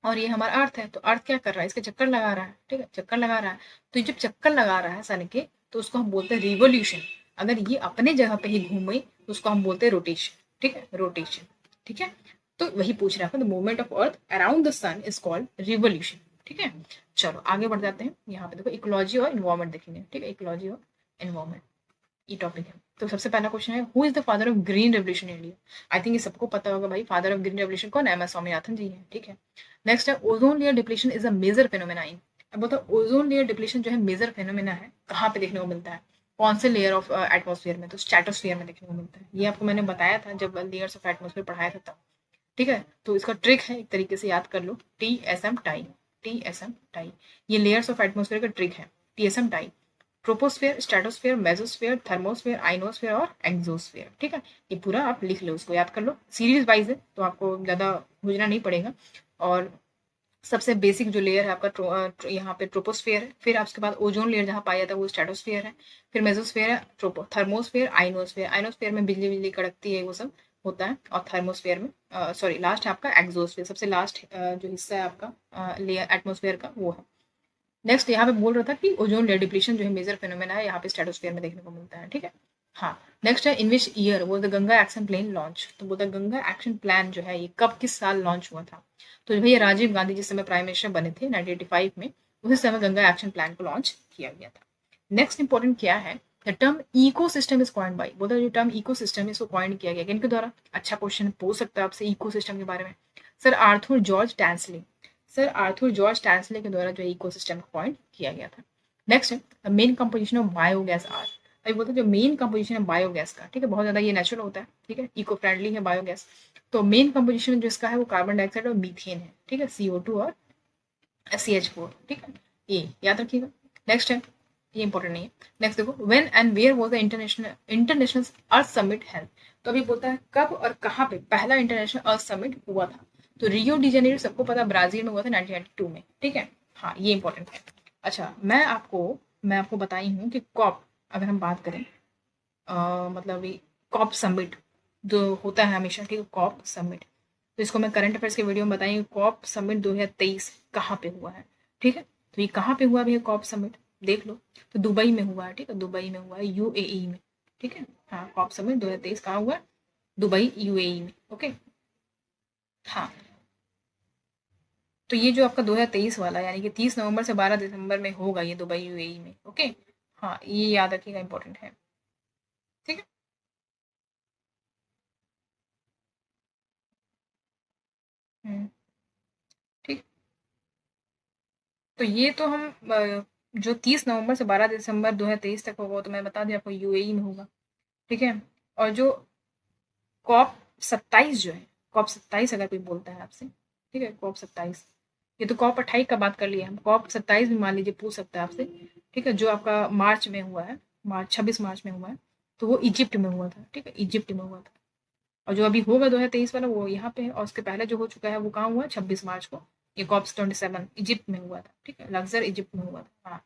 और ये हमारा अर्थ है, तो अर्थ क्या कर रहा है? इसके चक्कर लगा रहा है, ठीक है, चक्कर लगा रहा है। तो ये जब चक्कर लगा रहा है सन के, तो उसको हम बोलते हैं रिवोल्यूशन। अगर ये अपने जगह पे ही घूमे तो उसको हम बोलते हैं रोटेशन, ठीक है, रोटेशन, ठीक है। तो वही पूछ रहा है, the movement of earth around the sun is called revolution, ठीक है। चलो आगे बढ़ जाते हैं, यहाँ पे देखो इकोलॉजी और इन्वायरमेंट देखेंगे, ठीक है, इकोलॉजी और इन्वायरमेंट, ये टॉपिक है। तो सबसे पहला क्वेश्चन है, who is the father of green revolution in India? I think ये सबको पता होगा भाई, फादर ऑफ ग्रीन रेवोल्यूशन कौन है? एम एस स्वामीनाथन जी है, ठीक है। नेक्स्ट है, ozone layer depletion is a major phenomena in, अब बताओ ओजोन लेयर डिप्लीशन जो है मेजर फेनोमेना है, कहाँ पे देखने को मिलता है? कौन से लेयर ऑफ एटमोस्फेयर में? तो स्ट्रेटोस्फेयर में देखने को मिलता है। ये आपको मैंने बताया था जब लेयर्स ऑफ एटमोस्फेयर पढ़ाया था तब, ठीक है। तो इसका ट्रिक है, एक तरीके से याद कर लो, T S M tie, T S M tie, ये लेयर्स ऑफ एटमोस्फेयर का ट्रिक है, T S M tie. Troposphere, stratosphere, mesosphere, thermosphere, ionosphere और एक्सोस्फेयर, ठीक है। ये पूरा आप लिख लो, उसको याद कर लो, सीरीज वाइज है तो आपको ज़्यादा खोजना नहीं पड़ेगा। और सबसे बेसिक जो लेयर है आपका यहाँ पे ट्रोपोस्फेयर है, फिर उसके बाद ओजोन लेयर जहाँ पाया था वो स्ट्रेटोस्फेयर है, फिर मेसोस्फेयर है, थर्मोस्फेयर, आइनोस्फेयर, आइनोस्फेयर में बिजली बिजली कड़कती है वो सब होता है, और थर्मोस्फेयर में सॉरी लास्ट है आपका एक्सोस्फेयर, सबसे लास्ट जो हिस्सा है आपका लेयर एटमोस्फेयर का वो है। नेक्स्ट यहाँ पे बोल रहा था कि ओजोन लेयर डिप्लीशन जो है मेजर फेनोमेना है, यहाँ पे स्ट्रेटोस्फेयर में देखने को मिलता है, ठीक है। हाँ, नेक्स्ट है, इन विच ईयर वो the Ganga action plan launch, तो बोलता है गंगा एक्शन प्लान जो है ये कब किस साल लॉन्च हुआ था? तो भैया राजीव गांधी जिस समय प्राइम मिनिस्टर बने थे 1985 में, उसी समय गंगा एक्शन प्लान को लॉन्च किया गया था। नेक्स्ट इंपॉर्टेंट क्या है, the term eco system is coined by, बोलता है जो टर्म इको सिस्टम है इसको कॉइन किया गया किनके द्वारा? अच्छा क्वेश्चन पूछ सकता है आपसे इको सिस्टम के बारे में, sir Arthur George Tansley, sir Arthur George Tansley के द्वारा जो इकोसिस्टम को पॉइंट किया गया था। नेक्स्ट है main composition of biogas are, अभी बोलते हैं जो मेन कंपोजिशन है बायोगैस का, ठीक है, बहुत ज्यादा ये नेचुरल होता है, ठीक है, इको फ्रेंडली है बायोगैस। तो मेन कंपोजिशन जो इसका है वो कार्बन डाइऑक्साइड और मीथेन है, ठीक है, CO2 और CH4, ठीक है, ये याद रखिएगा। नेक्स्ट है, ये इंपॉर्टेंट नहीं है। नेक्स्ट देखो, when and where was the international earth summit held, तो अभी बोलता है कब और कहाँ पे पहला इंटरनेशनल अर्थ समिट हुआ था? तो रियो डी जेनेरो सबको पता ब्राजील में हुआ था 1992 में, ठीक है। हाँ, ये इंपॉर्टेंट है। अच्छा, मैं आपको बताई हूँ कि कॉप, अगर हम बात करें मतलब कॉप समिट जो होता है हमेशा, ठीक है, कॉप समिट, तो इसको मैं करंट अफेयर्स के वीडियो में बताई, कॉप समिट 2023 कहाँ पे हुआ है, ठीक है। तो ये कहाँ पे हुआ भैया कॉप समिट, देख लो, तो दुबई में हुआ है, ठीक है, दुबई में हुआ है, UAE में, ठीक है। हाँ, कॉप समिट 2023 कहाँ हुआ है? दुबई, UAE में, ओके। हाँ, तो ये जो आपका 2023 वाला यानी कि 30 नवंबर से 12 दिसंबर में होगा ये दुबई, UAE में, ओके। हाँ, ये याद रखिएगा, इंपॉर्टेंट है, ठीक है। हम्म, ठीक। तो ये तो हम जो 30 नवंबर से 12 दिसंबर 2023 तक होगा, तो मैं बता दिया आपको यूएई में होगा, ठीक है। और जो कॉप 27 जो है, कॉप 27 अगर कोई बोलता है आपसे, ठीक है, कॉप 27, ये तो कॉप 28 का बात कर लिया हम, कॉप 27 भी मान लीजिए पूछ सकता है आपसे, ठीक है, जो आपका मार्च में हुआ है, मार्च 26 मार्च में हुआ है, तो वो इजिप्ट में हुआ था, ठीक है, इजिप्ट में हुआ था। और जो अभी होगा 2023 वाला वो यहाँ पे है, और उसके पहले जो हो चुका है वो कहाँ हुआ है, 26 मार्च को, ये कॉप्स 27 इजिप्ट में हुआ था, ठीक है, लग्जर इजिप्ट में हुआ था। हाँ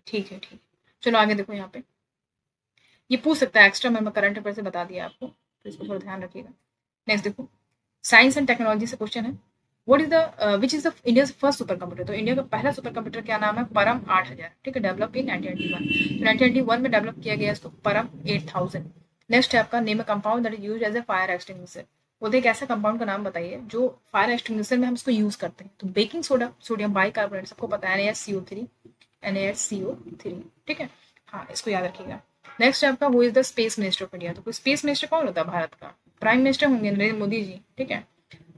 ठीक है, ठीक है। चलो आगे देखो, यहाँ पे ये पूछ सकता है एक्स्ट्रा, मैं करंट अफेयर से बता दिया आपको, तो इसको थोड़ा ध्यान रखिएगा। नेक्स्ट देखो, साइंस एंड टेक्नोलॉजी से क्वेश्चन है, what is the which is the India first super computer. तो इंडिया का पहला सुपर कंप्यूटर क्या नाम है, परम 8000, ठीक है, डेवलप इन 1991, तो 1991 में डेवलप किया गया इसको, परम 8000। नेक्स्ट है आपका, name a compound that is used as a fire extinguisher. बोलते एक ऐसा कंपाउंड का नाम बताइए जो फायर एक्सटिंग्विशर में हम इसको यूज करते हैं। तो बेकिंग सोडा, सोडियम बाइकार्बोनेट, सबको पता है, NaSCO3, NaSCO3, ठीक है, हाँ इसको याद रखिएगा। नेक्स्ट है आपका, who is the space minister of India. तो स्पेस मिनिस्टर कौन होता है भारत का, प्राइम मिनिस्टर होंगे नरेंद्र मोदी जी, ठीक है।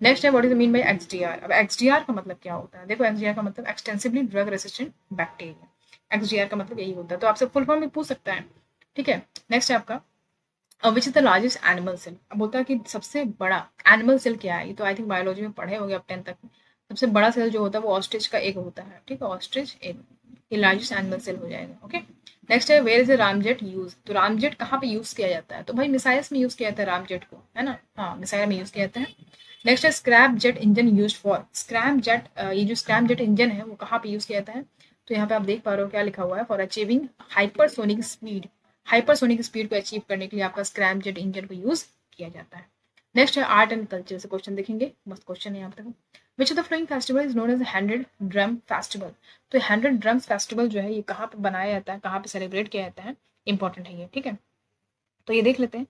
नेक्स्ट है, what is the mean by XDR। अब XDR का मतलब क्या होता है, देखो XDR का मतलब extensively drug resistant bacteria, XDR का मतलब यही होता है, तो आपसे फुल फॉर्म भी पूछ सकता है, ठीक है। नेक्स्ट है आपका, which is the largest animal cell. अब बोलता है कि सबसे बड़ा एनिमल सेल क्या है, ये तो आई थिंक बायोलॉजी में पढ़े होंगे आप 10th तक में। सबसे बड़ा सेल जो होता है वो ऑस्ट्रिच का एग होता है, ठीक है, ऑस्ट्रिच एग, ये लार्जेस्ट एनिमल सेल हो जाएगा, ओके। नेक्स्ट है, वेयर इज रामजेट यूज। तो रामजेट कहाँ पे यूज किया जाता है, तो भाई मिसाइल्स में यूज किया जाता है रामजेट को, है ना, हाँ मिसाइल में यूज किया जाता है। नेक्स्ट है, scrap jet engine use for. Scrap jet, ये जो स्क्रैप जेट इंजन है वो कहाँ पे यूज किया जाता है, तो यहाँ पे आप देख पा रहे हो क्या लिखा हुआ है, for achieving hypersonic speed. Hypersonic speed को अचीव करने के लिए आपका स्क्रैप जेट इंजन को यूज किया जाता है। नेक्स्ट है, आर्ट एंड कल्चर से क्वेश्चन देखेंगे, मस्त क्वेश्चन है यहाँ पे। Which of the following festival is known as 100 drum festival. तो 100 ड्रम्स फेस्टिवल जो है ये कहाँ पे बनाया जाता है, कहाँ पे सेलिब्रेट किया जाता है, इंपॉर्टेंट है ये, ठीक है। तो ये देख लेते हैं,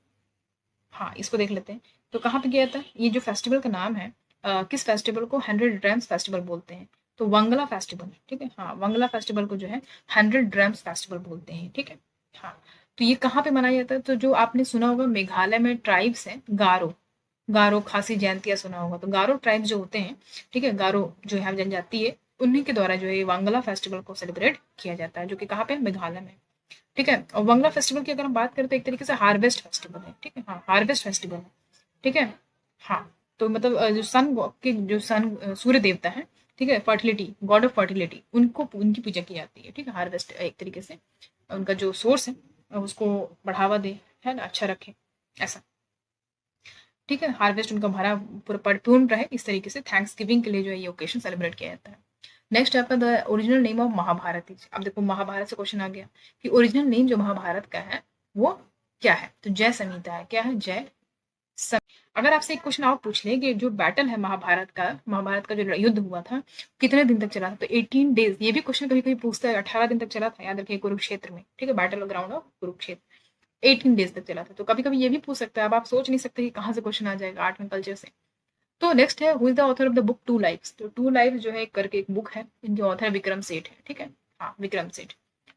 हाँ इसको देख लेते हैं, तो कहाँ पे किया जाता है, ये जो फेस्टिवल का नाम है, किस फेस्टिवल को 100 ड्रम्स फेस्टिवल बोलते हैं, तो वंगला फेस्टिवल, ठीक है, हाँ वंगला फेस्टिवल को जो है 100 ड्रम्स फेस्टिवल बोलते हैं, ठीक है। हाँ, तो ये कहाँ पे मनाया जाता है, तो जो आपने सुना होगा मेघालय में ट्राइब्स हैं, गारो, गारो खासी जयंतिया सुना होगा, तो गारो ट्राइब्स जो होते हैं, ठीक है, गारो जो है जनजाति है, उन्हीं के द्वारा जो है ये वांगला फेस्टिवल को सेलिब्रेट किया जाता है, जो कि कहाँ पे, मेघालय में, ठीक है। और वांगला फेस्टिवल की अगर हम बात करें तो एक तरीके से हार्वेस्ट फेस्टिवल है, ठीक है, हाँ हार्वेस्ट फेस्टिवल है, ठीक है। हाँ, तो मतलब जो सन के जो सन सूर्य देवता है, ठीक है, फर्टिलिटी, गॉड ऑफ फर्टिलिटी, उनको उनकी पूजा की जाती है, ठीक है, हार्वेस्ट एक तरीके से उनका जो सोर्स है उसको बढ़ावा दे, है ना, अच्छा रखे, ऐसा, ठीक है, हार्वेस्ट उनका भरा पूरा परिपूर्ण रहे, इस तरीके से थैंक्स गिविंग के लिए जो है ये ओकेशन सेलिब्रेट किया जाता है। नेक्स्ट है आपका, the original name of Mahabharat is. अब देखो महाभारत से क्वेश्चन आ गया कि ओरिजिनल नेम जो महाभारत का है वो क्या है, तो जय संहिता है, क्या है, जय। अगर आपसे एक क्वेश्चन और पूछ ले कि जो बैटल है महाभारत का जो युद्ध हुआ था कितने दिन तक चला था, तो 18 डेज। ये भी क्वेश्चन कभी कभी पूछता है, 18 दिन तक चला था, याद रखिए, कुरुक्षेत्र में, ठीक है, battle ground of Kurukshetra 18 days तक चला था। तो कभी कभी ये भी पूछ सकता है, अब आप सोच नहीं सकते कि कहाँ से क्वेश्चन आ जाएगा आर्ट एंड कल्चर से। तो नेक्स्ट है, who is the author of the book Two Lives. तो टू लाइव्स जो है करके एक बुक है, इनके ऑथर विक्रम सेठ है, ठीक है, हाँ विक्रम सेठ।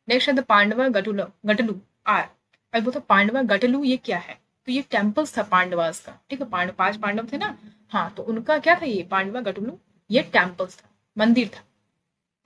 नेक्स्ट है, द पांडवा गटुलु गटलू आर। अब बोलते पांडवा गटलू ये क्या है, तो ये टेम्पल्स था पांडवास का, ठीक है, 5 पांडव थे ना, हाँ तो उनका क्या था, ये पांडवा गटुलू, ये टेम्पल्स था, मंदिर था।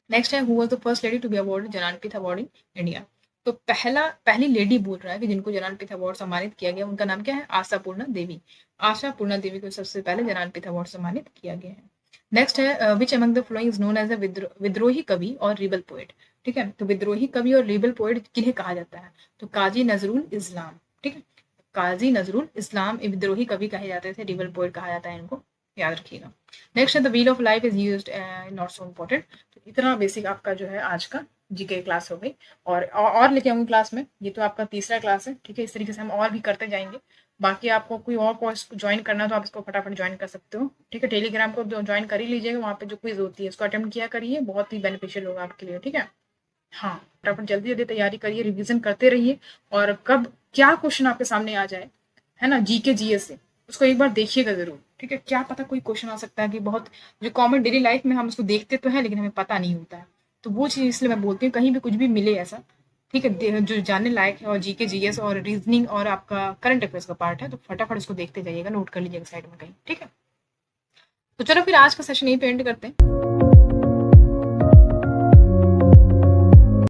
नेक्स्ट है, who was the first lady to be awarded Jnanpith award in India. तो पहली लेडी बोल रहा है कि जिनको ज्ञानपीठ अवार्ड सम्मानित किया गया, उनका नाम क्या है, आशा पूर्णा देवी। आशा पूर्णा देवी को सबसे पहले ज्ञानपीठ अवार्ड सम्मानित किया गया है। नेक्स्ट है, which among the following is known as a विद्रोही कवि और रिबल पोएट। ठीक है, तो विद्रोही कवि और रिबल पोएट किन्हें कहा जाता है, तो काजी नजरुल इस्लाम, ठीक है, काजी नजरुल इस्लाम विद्रोही कवि कहे जाते थे, रिबल पोएट कहा जाता है इनको, याद रखिएगा। नेक्स्ट है, the wheel of life is used, not so important. तो इतना बेसिक आपका जो है आज का जीके क्लास हो गई, और लेके आऊंगी क्लास में, ये तो आपका तीसरा क्लास है, ठीक है, इस तरीके से हम और भी करते जाएंगे। बाकी आपको कोई और कोर्स ज्वाइन करना है तो आप इसको फटाफट ज्वाइन कर सकते हो, ठीक है, टेलीग्राम को ज्वाइन कर ही लीजिएगा, वहाँ पे जो क्विज होती है उसको अटेम्प्ट किया करिए, बहुत ही बेनिफिशियल होगा आपके लिए, ठीक है। हाँ, फटाफट जल्दी जल्दी तैयारी करिए, रिवीजन करते रहिए, और कब क्या क्वेश्चन आपके सामने आ जाए, है ना, जीके जीएस से, उसको एक बार देखिएगा जरूर, ठीक है, क्या पता कोई क्वेश्चन आ सकता है कि बहुत जो कॉमन डेली लाइफ में हम उसको देखते तो है लेकिन हमें पता नहीं होता है, तो वो चीज़ इसलिए मैं बोलती हूँ कहीं भी कुछ भी मिले ऐसा, ठीक है, जो जानने लायक है, और जीके जीएस और रीजनिंग और आपका करंट अफेयर्स का पार्ट है, तो फटाफट उसको देखते जाइएगा, नोट कर लीजिएगा साइड में कहीं, ठीक है। तो चलो फिर आज का सेशन यहीं पे एंड करते हैं।